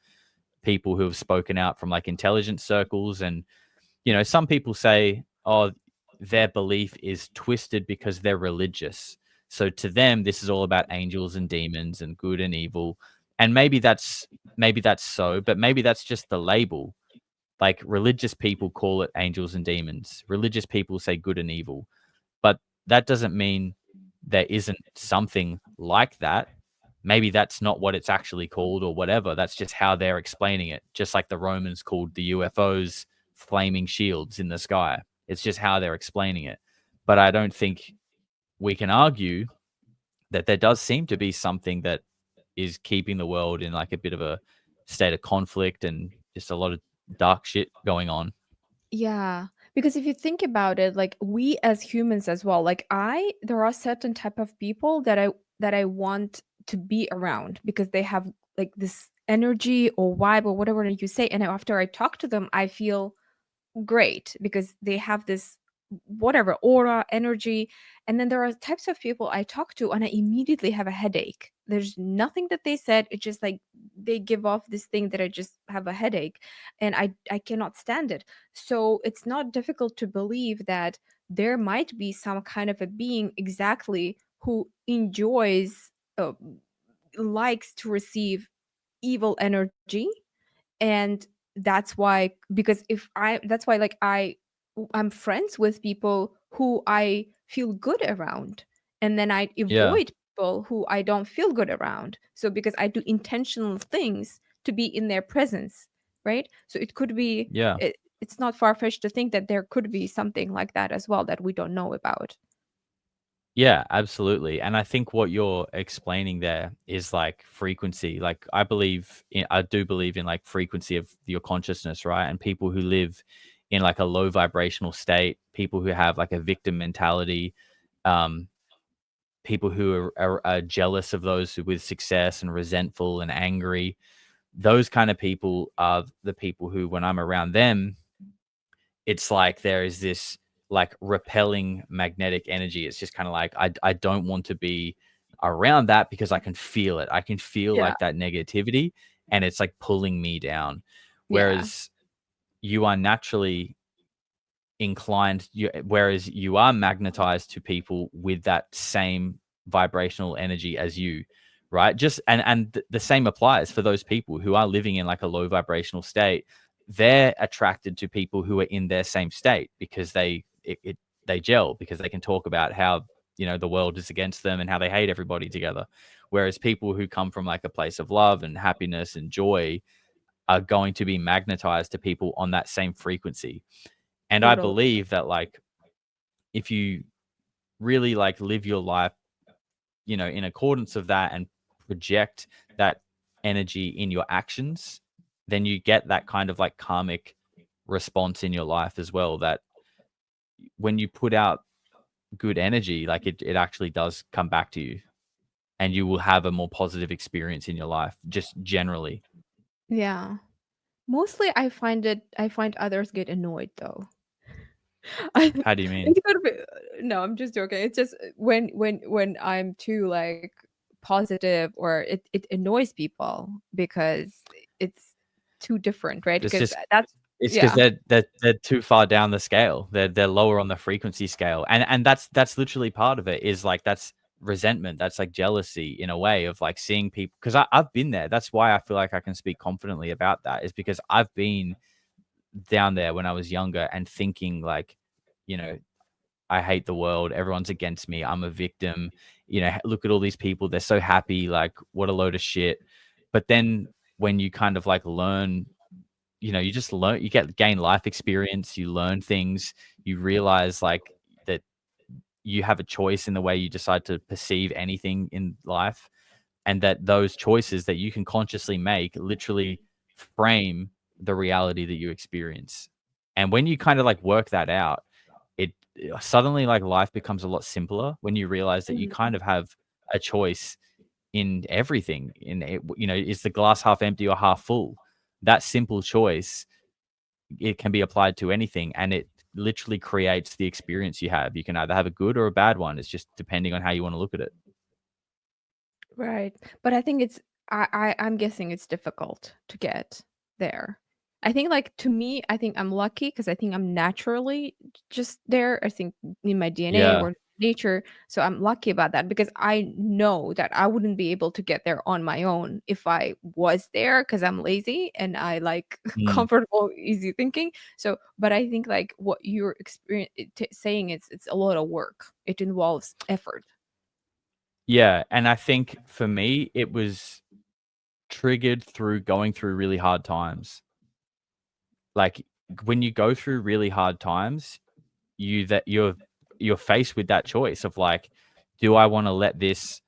Speaker 2: people who have spoken out from like intelligence circles. And some people say, oh, their belief is twisted because they're religious. So to them, this is all about angels and demons and good and evil. And maybe that's so, but maybe that's just the label. Like religious people call it angels and demons. Religious people say good and evil. But that doesn't mean there isn't something like that. Maybe that's not what it's actually called or whatever. That's just how they're explaining it. Just like the Romans called the UFOs flaming shields in the sky. It's just how they're explaining it. But I don't think we can argue that there does seem to be something that is keeping the world in like a bit of a state of conflict and just a lot of dark shit going on.
Speaker 1: Yeah, because if you think about it, like we as humans as well, like there are certain type of people that I want to be around because they have like this energy or vibe or whatever you say, and after I talk to them, I feel great because they have this whatever aura energy, and then there are types of people I talk to and I immediately have a headache. There's nothing that they said, it's just like they give off this thing that I just have a headache, and I cannot stand it. So it's not difficult to believe that there might be some kind of a being exactly who enjoys likes to receive evil energy. And that's why, because if I that's why like I'm friends with people who I feel good around, and then I
Speaker 2: Yeah.
Speaker 1: avoid people who I don't feel good around, so because I do intentional things to be in their presence, right? So it could be
Speaker 2: Yeah.
Speaker 1: it's not far-fetched to think that there could be something like that as well that we don't know about.
Speaker 2: Yeah, absolutely. And I think what you're explaining there is like frequency. Like I do believe in like frequency of your consciousness, right? And people who live in like a low vibrational state, people who have like a victim mentality, um, people who are jealous of those with success and resentful and angry. Those kind of people are the people who, when I'm around them, it's like there is this like repelling magnetic energy. It's just kind of like I don't want to be around that because I can feel it. I can feel
Speaker 1: Yeah.
Speaker 2: like that negativity and it's like pulling me down.
Speaker 1: Yeah.
Speaker 2: Whereas you are naturally whereas you are magnetized to people with that same vibrational energy as you, right? Just the same applies for those people who are living in like a low vibrational state. They're attracted to people who are in their same state because they gel, because they can talk about how the world is against them and how they hate everybody together. Whereas people who come from like a place of love and happiness and joy are going to be magnetized to people on that same frequency. And I
Speaker 1: Totally.
Speaker 2: believe that, like, if you really, like, live your life, in accordance of that and project that energy in your actions, then you get that kind of, like, karmic response in your life as well, that when you put out good energy, like it actually does come back to you, and you will have a more positive experience in your life, just generally.
Speaker 1: Yeah. Mostly I find others get annoyed though. I
Speaker 2: How do you mean?
Speaker 1: it's gonna be no, I'm just joking. It's just when I'm too like positive or it annoys people because it's too different, right?
Speaker 2: It's
Speaker 1: Because
Speaker 2: just
Speaker 1: that's
Speaker 2: it's because
Speaker 1: yeah.
Speaker 2: they're too far down the scale. They're lower on the frequency scale, and that's literally part of it. Is like that's resentment. That's like jealousy in a way of like seeing people. Because I've been there. That's why I feel like I can speak confidently about that. Is because I've been down there when I was younger and thinking like, you know, I hate the world. Everyone's against me. I'm a victim. You know, look at all these people. They're so happy. Like, what a load of shit. But then when you kind of like learn, you just learn, you gain life experience, you learn things, you realize like that you have a choice in the way you decide to perceive anything in life, and that those choices that you can consciously make literally frame the reality that you experience. And when you kind of like work that out, it suddenly like life becomes a lot simpler when you realize that you kind
Speaker 1: Mhm.
Speaker 2: of have a choice in everything. Is the glass half empty or half full? That simple choice, it can be applied to anything, and it literally creates the experience you have. You can either have a good or a bad one. It's just depending on how you want to look at it.
Speaker 1: Right. But I think it's I'm guessing it's difficult to get there. I think like to me, I think I'm lucky because I think I'm naturally just there. I think in my DNA
Speaker 2: Yeah.
Speaker 1: or nature. So I'm lucky about that because I know that I wouldn't be able to get there on my own if I was there because I'm lazy and I like
Speaker 2: Mm.
Speaker 1: comfortable, easy thinking. So, but I think like what you're saying, it's a lot of work. It involves effort.
Speaker 2: Yeah, and I think for me, it was triggered through going through really hard times. Like, when you go through really hard times, you're faced with that choice of, like, do I wanna let this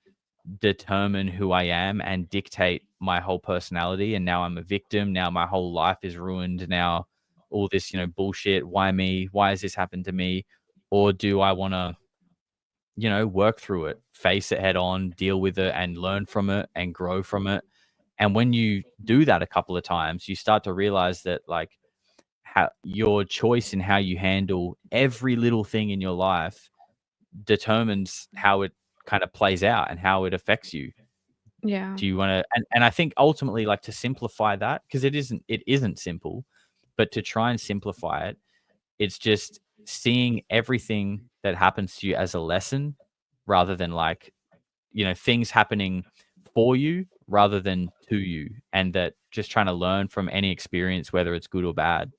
Speaker 2: determine who I am and dictate my whole personality, and now I'm a victim, now my whole life is ruined, now all this, bullshit, why me? Why has this happened to me? Or do I wanna, work through it, face it head on, deal with it, and learn from it and grow from it? And when you do that a couple of times, you start to realize that, like, how your choice in how you handle every little thing in your life determines how it kind of plays out and how it affects you.
Speaker 1: Yeah.
Speaker 2: Do you wanna and I think ultimately, like, to simplify that, because it isn't simple, but to try and simplify it, it's just seeing everything that happens to you as a lesson rather than, like, things happening for you rather than to you, and that just trying to learn from any experience, whether it's good or bad,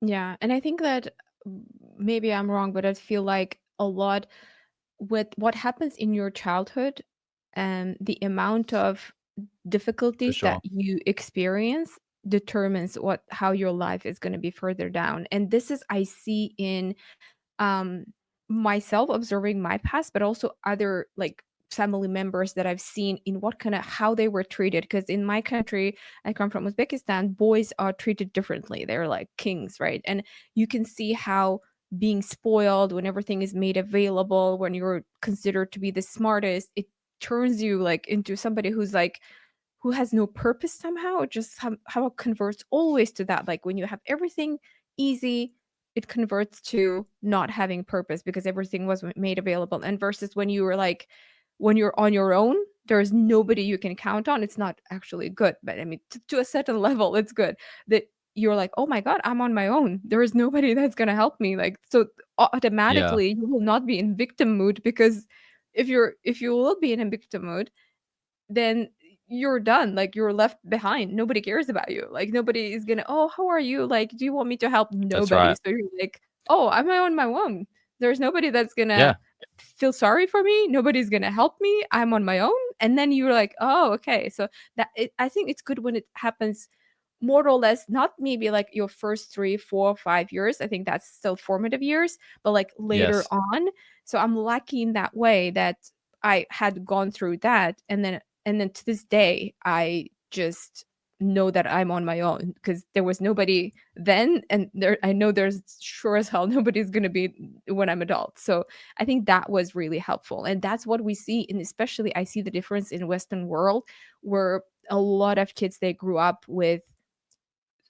Speaker 1: Yeah, and I think that maybe I'm wrong, but I feel like a lot with what happens in your childhood and the amount of
Speaker 2: for
Speaker 1: difficulties that
Speaker 2: sure.
Speaker 1: you experience determines what how your life is going to be further down. And this is I see in um myself observing my past but also other like family members that I've seen in what kind of how they were treated because in my country I come from Uzbekistan boys are treated differently they're like kings right and you can see how being spoiled when everything is made available when you're considered to be the smartest it turns you like into somebody who's like who has no purpose somehow just how it converts always to that like when you have everything easy it converts to not having purpose because everything was made available and versus when you were like when you're on your own there's nobody you can count on it's not actually good but I mean to a certain level it's good that you're like oh my god I'm on my own there is nobody that's going to help me like so
Speaker 2: Yeah,
Speaker 1: automatically you will not be in victim mood because if you will be in a victim mood then you're done. Like you're left behind. Nobody cares about you. Like nobody is gonna, oh, how are you? Like, do you want me to help?
Speaker 2: that's
Speaker 1: Nobody.
Speaker 2: right.
Speaker 1: So you're like, oh, I'm on my own. There's nobody that's
Speaker 2: Yeah,
Speaker 1: gonna feel sorry for me. Nobody's gonna help me. I'm on my own. And then you're like, oh, okay. So I think it's good when it happens more or less, not maybe like your first 3, 4, 5 years. I think that's still formative years, but like later
Speaker 2: yes.
Speaker 1: on. So I'm lucky in that way that I had gone through that and then to this day I just know that I'm on my own, because there was nobody then, and I know there's sure as hell nobody's going to be when I'm adult. So I think that was really helpful, and that's what we see, and especially I see the difference in Western world, where a lot of kids, they grew up with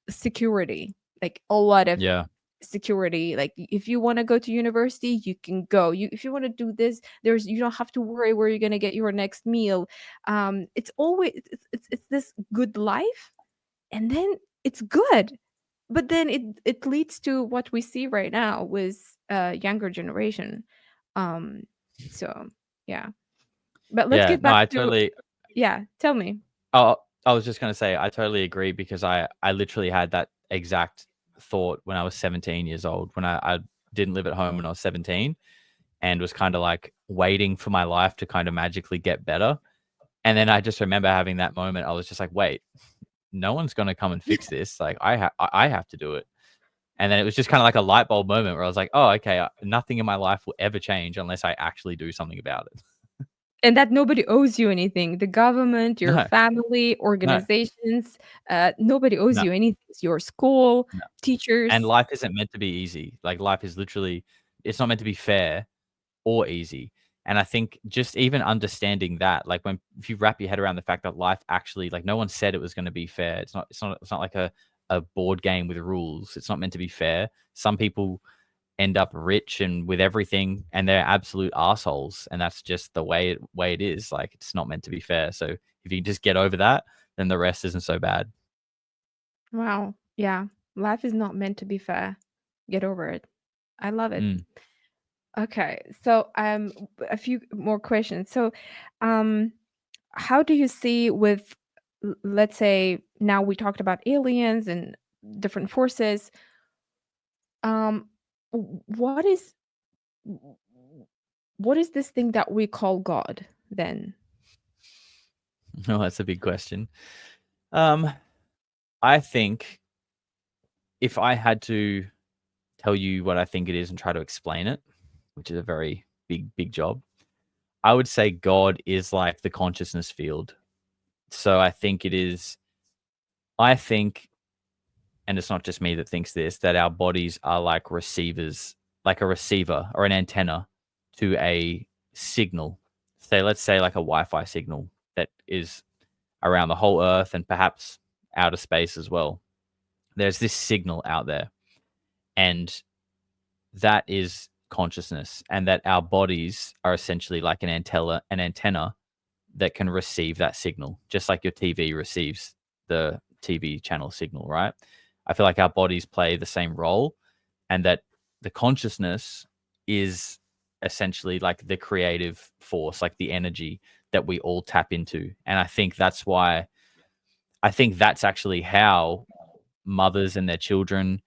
Speaker 1: security, like a lot of
Speaker 2: Yeah.
Speaker 1: security. Like if you want to go to university, you can go. You If you want to do this, there's you don't have to worry where you're going to get your next meal. It's always it's this good life, and then it's good, but then it leads to what we see right now with younger generation. um so yeah, but let's
Speaker 2: Yeah.
Speaker 1: get
Speaker 2: No,
Speaker 1: back
Speaker 2: I
Speaker 1: to,
Speaker 2: totally.
Speaker 1: yeah, tell me.
Speaker 2: Oh, I was just gonna say I totally agree because I literally had that exact thought when I was 17 years old when I didn't live at home when I was 17 and was kind of like waiting for my life to kind of magically get better. And then I just remember having that moment. I was just like, wait, no one's gonna come and fix this. Like I have to do it. And then it was just kind of like a light bulb moment where I was like, oh, okay, nothing in my life will ever change unless I actually do something about it.
Speaker 1: And that nobody owes you anything. The government, your
Speaker 2: No,
Speaker 1: family,
Speaker 2: no,
Speaker 1: organizations, nobody owes
Speaker 2: no,
Speaker 1: you anything. It's your school,
Speaker 2: no. And
Speaker 1: teachers.
Speaker 2: life isn't meant to be easy. Like life is literally, it's not meant to be fair or easy. And I think just even understanding that, like when if you wrap your head around the fact that life actually, like no one said it was going to be fair. It's not like a board game with rules. It's not meant to be fair. Some people end up rich and with everything and they're absolute assholes. And that's just the way it is. Like it's not meant to be fair. So if you just get over that, then the rest isn't so bad.
Speaker 1: Wow. Yeah. Life is not meant to be fair. Get over it. I love it.
Speaker 2: Mm.
Speaker 1: Okay. So a few more questions. So um how do you see with, let's say, now we talked about aliens and different forces. What is this thing that we call God then?
Speaker 2: Oh, that's a big question. Um, I think if I had to tell you what I think it is and try to explain it, which is a very big job, I would say God is like the consciousness field. So I think it is, I think, and it's not just me that thinks this, that our bodies are like receivers, like a receiver or an antenna to a signal. Say, let's say like a Wi Fi signal that is around the whole earth and perhaps outer space as well. There's this signal out there. And that is consciousness, and that our bodies are essentially like an antenna that can receive that signal, just like your TV receives the TV channel signal, right? I feel like our bodies play the same role, and that the consciousness is essentially like the creative force, like the energy that we all tap into. And I think that's actually how mothers and their children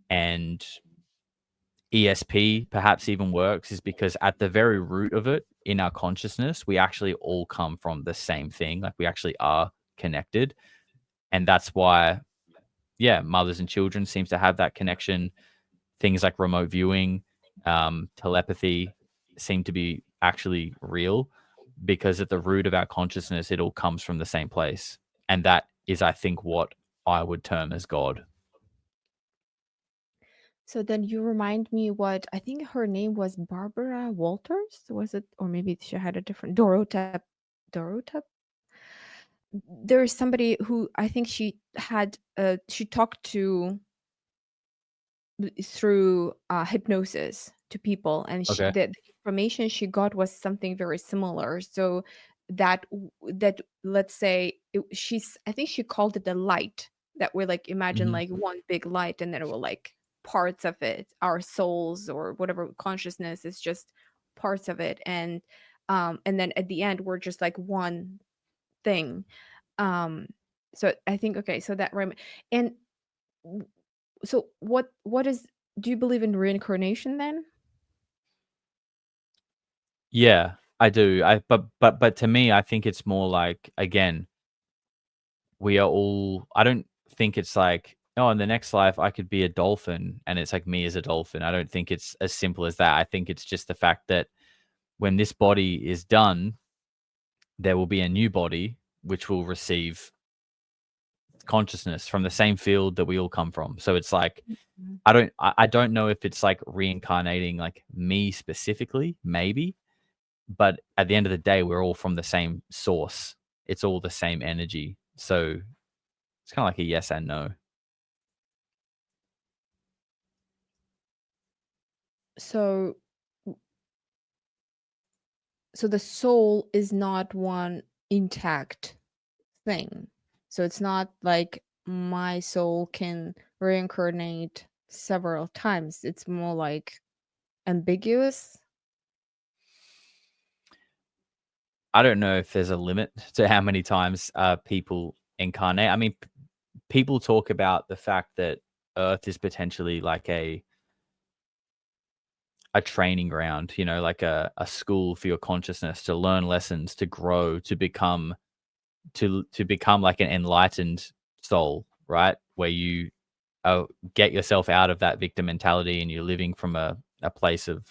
Speaker 2: and ESP perhaps even works is because at the very root of it in our consciousness, we actually all come from the same thing. Like we actually are connected. And that's why, yeah, mothers and children seems to have that connection. Things like remote viewing, telepathy seem to be actually real because at the root of our consciousness, it all comes from the same place. And that is, I think, what I would term as God.
Speaker 1: So then you remind me, what I think her name was, Barbara Walters, was it? Or maybe she had a different, Dorota. There is somebody who I think she talked to through hypnosis to people, and
Speaker 2: Okay.
Speaker 1: the information she got was something very similar. So that, let's say, I think she called it the light, that we like imagine
Speaker 2: Hmm.
Speaker 1: like one big light, and then it will like parts of it, our souls or whatever consciousness is just parts of it, and then at the end we're just like one thing. um so I think, okay, so and so what is, do you believe in reincarnation then?
Speaker 2: Yeah, I do. But to me, I think it's more like again, we are all. I don't think it's like oh, in the next life I could be a dolphin, and it's like me as a dolphin. I don't think it's as simple as that. I think it's just the fact that when this body is done, there will be a new body which will receive consciousness from the same field that we all come from. So it's like
Speaker 1: Mhm.
Speaker 2: I don't know if it's like reincarnating like me specifically, maybe, but at the end of the day, we're all from the same source. It's all the same energy. So it's kind of like a yes and no.
Speaker 1: So so the soul is not one intact thing. So it's not like my soul can reincarnate several times. It's more like ambiguous.
Speaker 2: I don't know if there's a limit to how many times people incarnate. I mean, people talk about the fact that Earth is potentially like a training ground, you know, like a school for your consciousness to learn lessons, to grow, to become like an enlightened soul, right? Where you get yourself out of that victim mentality and you're living from a place of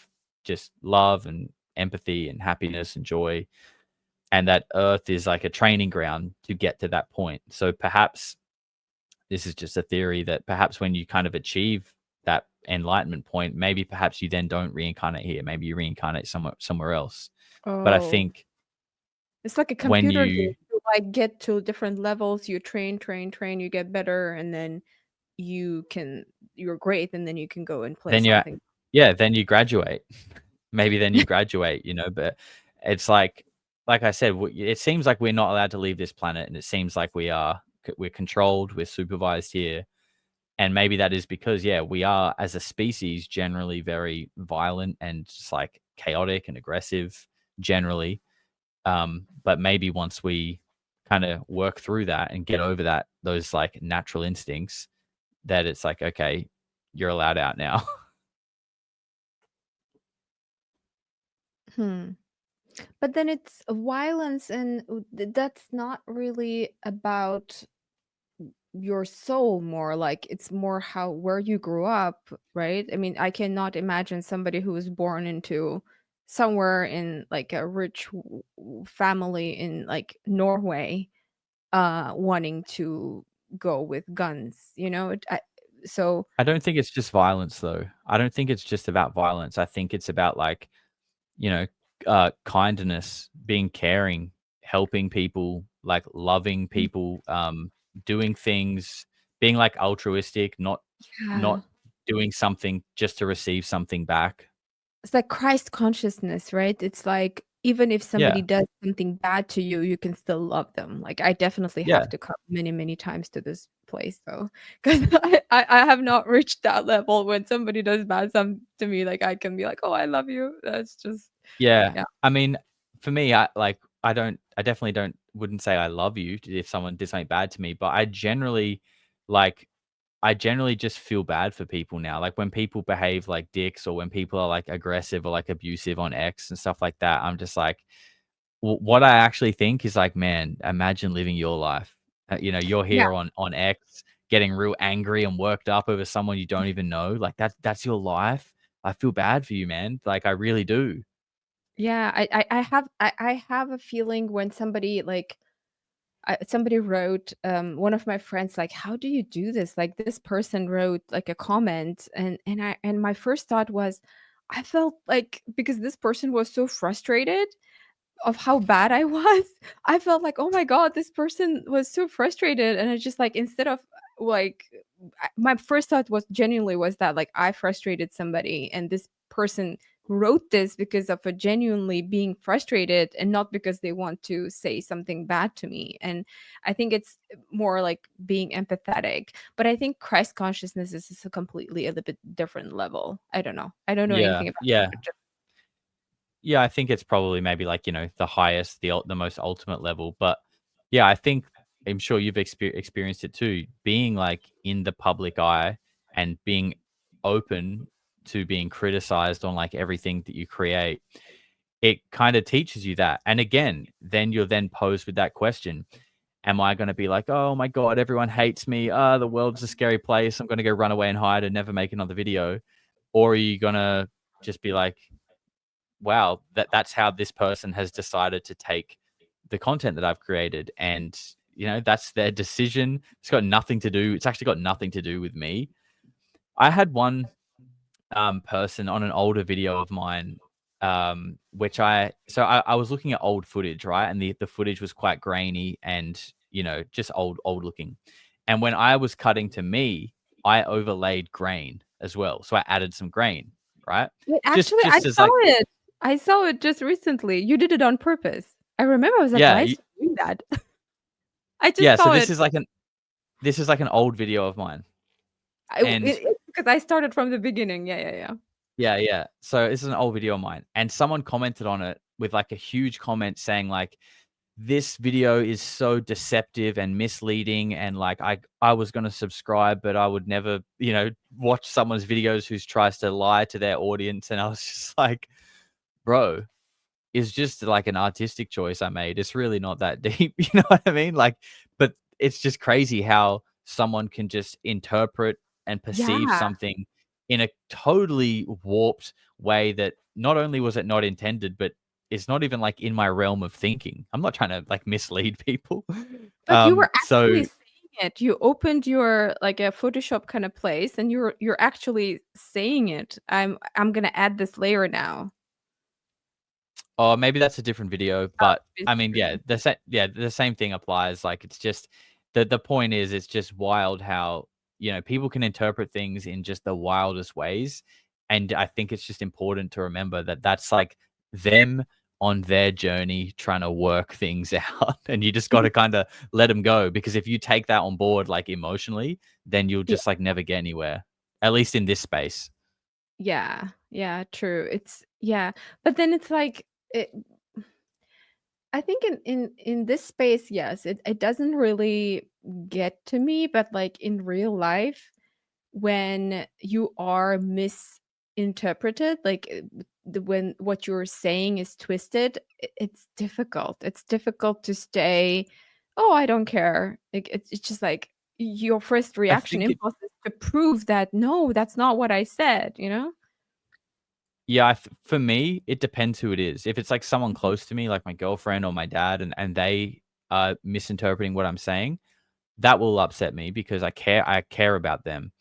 Speaker 2: just love and empathy and happiness and joy. And that Earth is like a training ground to get to that point. So perhaps this is just a theory that perhaps when you kind of achieve that enlightenment point, maybe perhaps you then don't reincarnate here. Maybe you reincarnate somewhere else. But I
Speaker 1: Oh,
Speaker 2: think
Speaker 1: it's like a
Speaker 2: when
Speaker 1: computer game.
Speaker 2: you
Speaker 1: You like get to different levels, you train, train, train, you get better, and then you can you're great, and then you can go and play
Speaker 2: then you
Speaker 1: something.
Speaker 2: yeah, then you graduate. Maybe then you graduate, you know, but it's like I said, it seems like we're not allowed to leave this planet, and it seems like we're controlled, we're supervised here. And maybe that is because, yeah, we are as a species generally very violent and just like chaotic and aggressive generally. But maybe once we kind of work through that and get over that, those like natural instincts, that it's like, okay, you're allowed out now.
Speaker 1: Hmm. But then it's violence, and that's not really about your soul more like it's more how where you grew up, right? I mean, I cannot imagine somebody who was born into somewhere in like a rich family in like Norway wanting to go with guns, so
Speaker 2: I don't think it's just violence though. I don't think it's just about violence. I think it's about like, you know, kindness, being caring, helping people, like loving people, doing things, being like altruistic, not
Speaker 1: yeah.
Speaker 2: doing something just to receive something back.
Speaker 1: It's like Christ consciousness, right? It's like even if somebody
Speaker 2: Yeah.
Speaker 1: does something bad to you, you can still love them. Like I definitely
Speaker 2: Yeah.
Speaker 1: have to come many, many times to this place though, because I have not reached that level when somebody does bad some to me. Like I can be like, oh, I love you. That's just
Speaker 2: Yeah.
Speaker 1: yeah,
Speaker 2: I mean, for me, I definitely wouldn't say I love you if someone did something bad to me, but like, I generally just feel bad for people now. Like when people behave like dicks or when people are like aggressive or like abusive on X and stuff like that, I'm just like, what I actually think is like, man, imagine living your life. You know, you're
Speaker 1: yeah,
Speaker 2: here on X, getting real angry and worked up over someone you don't even know. Like that's your life. I feel bad for you, man. Like I really do.
Speaker 1: yeah. I have a feeling when somebody wrote one of my friends like how do you do this like this person wrote like a comment and my first thought was I felt like because this person was so frustrated of how bad I was, I felt like, "Oh my god, this person was so frustrated," and I just, like, instead of, like my first thought was genuinely was that, like, I frustrated somebody, and this person wrote this because of a genuinely being frustrated and not because they want to say something bad to me, and I think it's more like being empathetic, but I think Christ consciousness is a completely a little bit different level. I don't know. I don't know
Speaker 2: Yeah.
Speaker 1: anything about
Speaker 2: Yeah.
Speaker 1: it, but just
Speaker 2: Yeah, I think it's probably maybe like, you know, the highest, the most ultimate level. But yeah, I think I'm sure you've experienced it too. Being like in the public eye and being open to being criticized on like everything that you create, it kind of teaches you that. And again, then you're then posed with that question. Am I going to be like, oh my God, everyone hates me. The world's a scary place. I'm going to go run away and hide and never make another video. Or are you going to just be like, wow, that's how this person has decided to take the content that I've created. And that's their decision. It's actually got nothing to do with me. I had one person on an older video of mine, which I was looking at old footage, right? And the footage was quite grainy and just old looking. And when I was cutting to me, I overlaid grain as well. So I added some grain, right?
Speaker 1: Wait,
Speaker 2: Just
Speaker 1: actually, I
Speaker 2: just as
Speaker 1: saw
Speaker 2: like
Speaker 1: it. I saw it just recently. You did it on purpose. I remember I was like,
Speaker 2: yeah,
Speaker 1: "Why is he doing that?" I just
Speaker 2: yeah. So
Speaker 1: saw it.
Speaker 2: this is like an old video of mine. And
Speaker 1: It's because I started from the beginning. Yeah, yeah, yeah.
Speaker 2: yeah, yeah. So this is an old video of mine, and someone commented on it with like a huge comment saying like, "This video is so deceptive and misleading, and like I was gonna subscribe, but I would never, watch someone's videos who tries to lie to their audience." And I was just like, "Bro, is just like an artistic choice I made. It's really not that deep." You know what I mean? Like, but it's just crazy how someone can just interpret and perceive
Speaker 1: Yeah,
Speaker 2: something in a totally warped way that not only was it not intended, but it's not even like in my realm of thinking. I'm not trying to like mislead people.
Speaker 1: but you were
Speaker 2: So
Speaker 1: actually saying it. You opened your like a Photoshop kind of place, and you're actually saying it. I'm gonna add this layer now.
Speaker 2: or maybe that's a different video,
Speaker 1: Oh,
Speaker 2: but
Speaker 1: it's
Speaker 2: I mean,
Speaker 1: different.
Speaker 2: the same thing applies. Like, it's just the point is, it's just wild how people can interpret things in just the wildest ways, and I think it's just important to remember that that's like them on their journey trying to work things out, and you just got to kind of let them go because if you take that on board like emotionally, then you'll
Speaker 1: Yeah,
Speaker 2: just like never get anywhere. At least in this space.
Speaker 1: yeah, yeah, true. It's yeah, but then it's like I think in this space, yes, it doesn't really get to me, but like in real life, when you are misinterpreted, like when what you're saying is twisted, it's difficult. It's difficult to stay, oh, I don't care. Like it's just like your first
Speaker 2: I
Speaker 1: reaction
Speaker 2: think it
Speaker 1: impulse is to prove that no, that's not what I said, you know?
Speaker 2: Yeah, for me, it depends who it is. If it's like someone
Speaker 1: Mhm.
Speaker 2: close to me, like my girlfriend or my dad, and they are misinterpreting what I'm saying, that will upset me because I care about them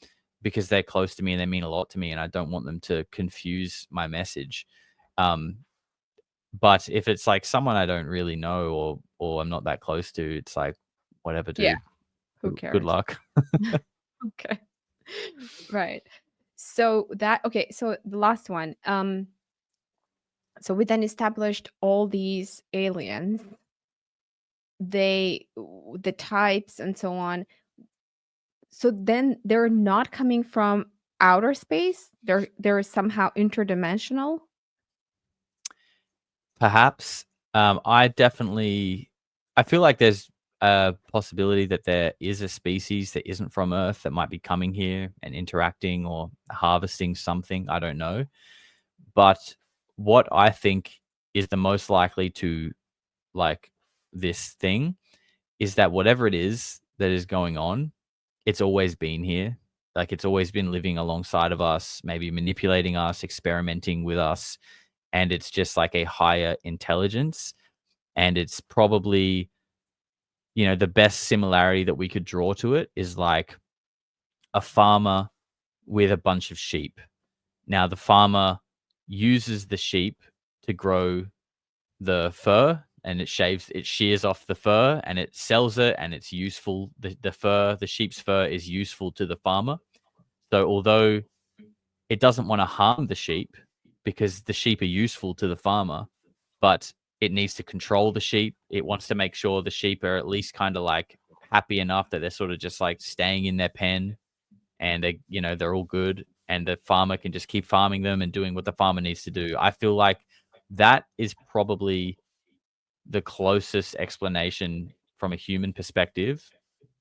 Speaker 2: because they're close to me and they mean a lot to me, and I don't want them to confuse my message. Um, but if it's like someone I don't really know or I'm not that close to, it's like whatever,
Speaker 1: Yeah,
Speaker 2: dude.
Speaker 1: who
Speaker 2: Good
Speaker 1: cares?
Speaker 2: luck.
Speaker 1: Okay. Right. So that okay, so the last one. So we then established all these aliens, the types and so on. So then they're not coming from outer space. They're somehow interdimensional.
Speaker 2: Perhaps. I feel like there's a possibility that there is a species that isn't from Earth that might be coming here and interacting or harvesting something. I don't know. But what I think is the most likely to like this thing is that whatever it is that is going on, it's always been here. Like it's always been living alongside of us, maybe manipulating us, experimenting with us. And it's just like a higher intelligence, and it's probably the best similarity that we could draw to it is like a farmer with a bunch of sheep. Now the farmer uses the sheep to grow the fur, and it shears off the fur and it sells it, and it's useful. The sheep's fur is useful to the farmer. So although it doesn't want to harm the sheep because the sheep are useful to the farmer, but it needs to control the sheep. It wants to make sure the sheep are at least kind of like happy enough that they're sort of just like staying in their pen, and they're all good, and the farmer can just keep farming them and doing what the farmer needs to do. I feel like that is probably the closest explanation from a human perspective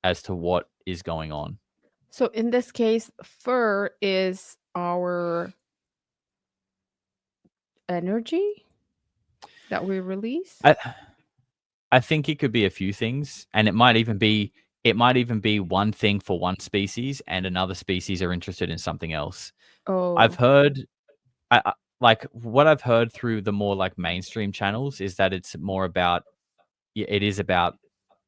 Speaker 2: as to what is going on.
Speaker 1: So in this case, fur is our energy that we release.
Speaker 2: I I think it could be a few things, and it might even be one thing for one species, and another species are interested in something else. I've
Speaker 1: Oh,
Speaker 2: heard, like what I've heard through the more like mainstream channels is that it's more about, yeah, it is about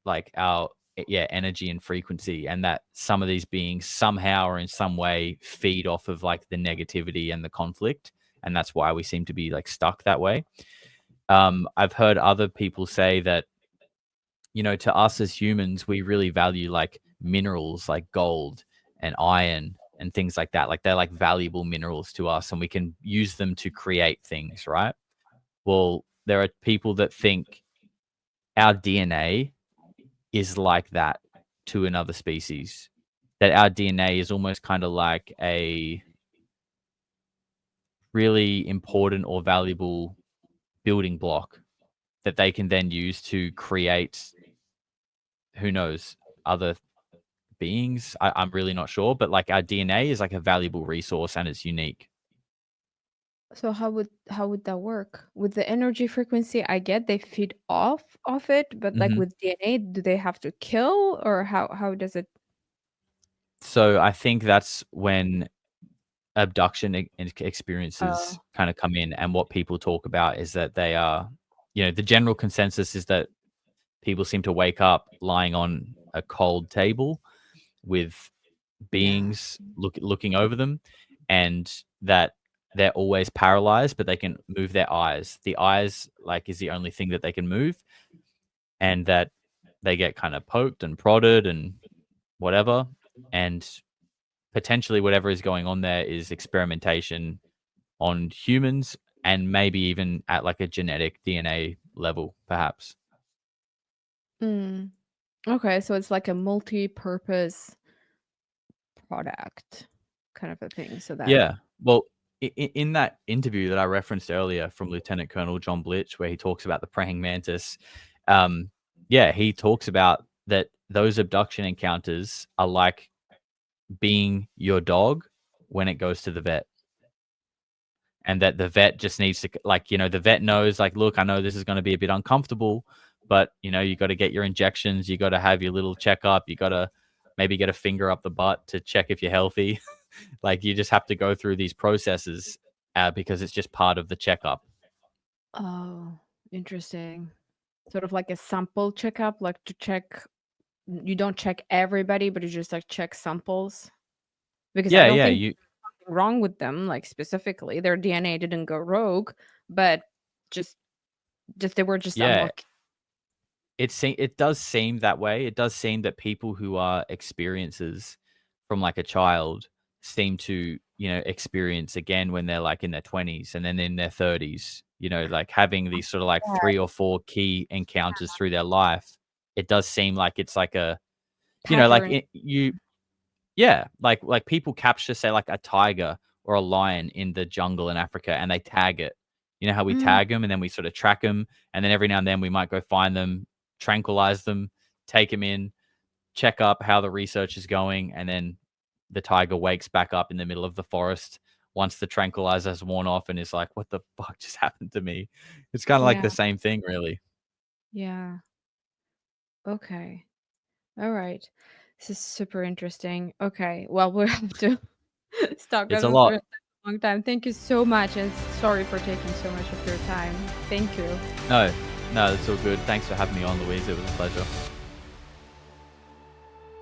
Speaker 2: like our yeah, energy and frequency, and that some of these beings somehow or in some way feed off of like the negativity and the conflict, and that's why we seem to be like stuck that way. I've heard other people say that, to us as humans, we really value like minerals like gold and iron and things like that. Like they're like valuable minerals to us, and we can use them to create things, right? Well, there are people that think our DNA is like that to another species. That our DNA is almost kind of like a really important or valuable building block that they can then use to create, who knows, other beings. I'm really not sure, but like our DNA is like a valuable resource and it's unique.
Speaker 1: So how would that work? With the energy frequency, I get they feed off it, but like
Speaker 2: hmm
Speaker 1: with DNA, do they have to kill or how does it?
Speaker 2: So I think that's when abduction experiences
Speaker 1: Oh,
Speaker 2: kind of come in, and what people talk about is that they are, the general consensus is that people seem to wake up lying on a cold table with
Speaker 1: yeah.
Speaker 2: beings looking over them, and that they're always paralyzed, but they can move their eyes. The eyes, like, is the only thing that they can move, and that they get kind of poked and prodded and whatever, and potentially whatever is going on there is experimentation on humans and maybe even at like a genetic DNA level, perhaps.
Speaker 1: Mm. Okay, so it's like a multi-purpose product kind of a thing. So that
Speaker 2: Yeah. Well, in that interview that I referenced earlier from Lieutenant Colonel John Blitch, where he talks about the praying mantis, um, yeah, he talks about that those abduction encounters are like being your dog when it goes to the vet. And that the vet just needs to, like, the vet knows, like, look, I know this is going to be a bit uncomfortable, but you got to get your injections, you got to have your little checkup, you got to maybe get a finger up the butt to check if you're healthy. Like, you just have to go through these processes, because it's just part of the checkup.
Speaker 1: oh, interesting. Sort of like a sample checkup, like to check you don't check everybody, but you just like check samples. Because I
Speaker 2: Yeah,
Speaker 1: don't
Speaker 2: yeah,
Speaker 1: think something wrong with them, like specifically. Their DNA didn't go rogue, but just they were just
Speaker 2: yeah.
Speaker 1: unlucky.
Speaker 2: It does seem that way. It does seem that people who are experiences from like a child seem to, experience again when they're like in their 20s and then in their 30s, like having these sort of like
Speaker 1: Yeah,
Speaker 2: 3 or 4 key encounters through their life. It does seem like it's like a, like
Speaker 1: pattern.
Speaker 2: yeah, like people capture, say, like a tiger or a lion in the jungle in Africa, and they tag it. You know how we
Speaker 1: Mm,
Speaker 2: tag them, and then we sort of track them, and then every now and then we might go find them, tranquilize them, take them in, check up how the research is going, and then the tiger wakes back up in the middle of the forest once the tranquilizer has worn off and is like, "What the fuck just happened to me?" It's kinda like
Speaker 1: yeah,
Speaker 2: the same thing, really.
Speaker 1: yeah. Okay. All right. This is super interesting. Okay. Well, we'll have to stop
Speaker 2: It's
Speaker 1: because
Speaker 2: a
Speaker 1: it's
Speaker 2: lot.
Speaker 1: been a long time. Thank you so much, and sorry for taking so much of your time. Thank you.
Speaker 2: No, no, it's all good. Thanks for having me on, Louise. It was a pleasure.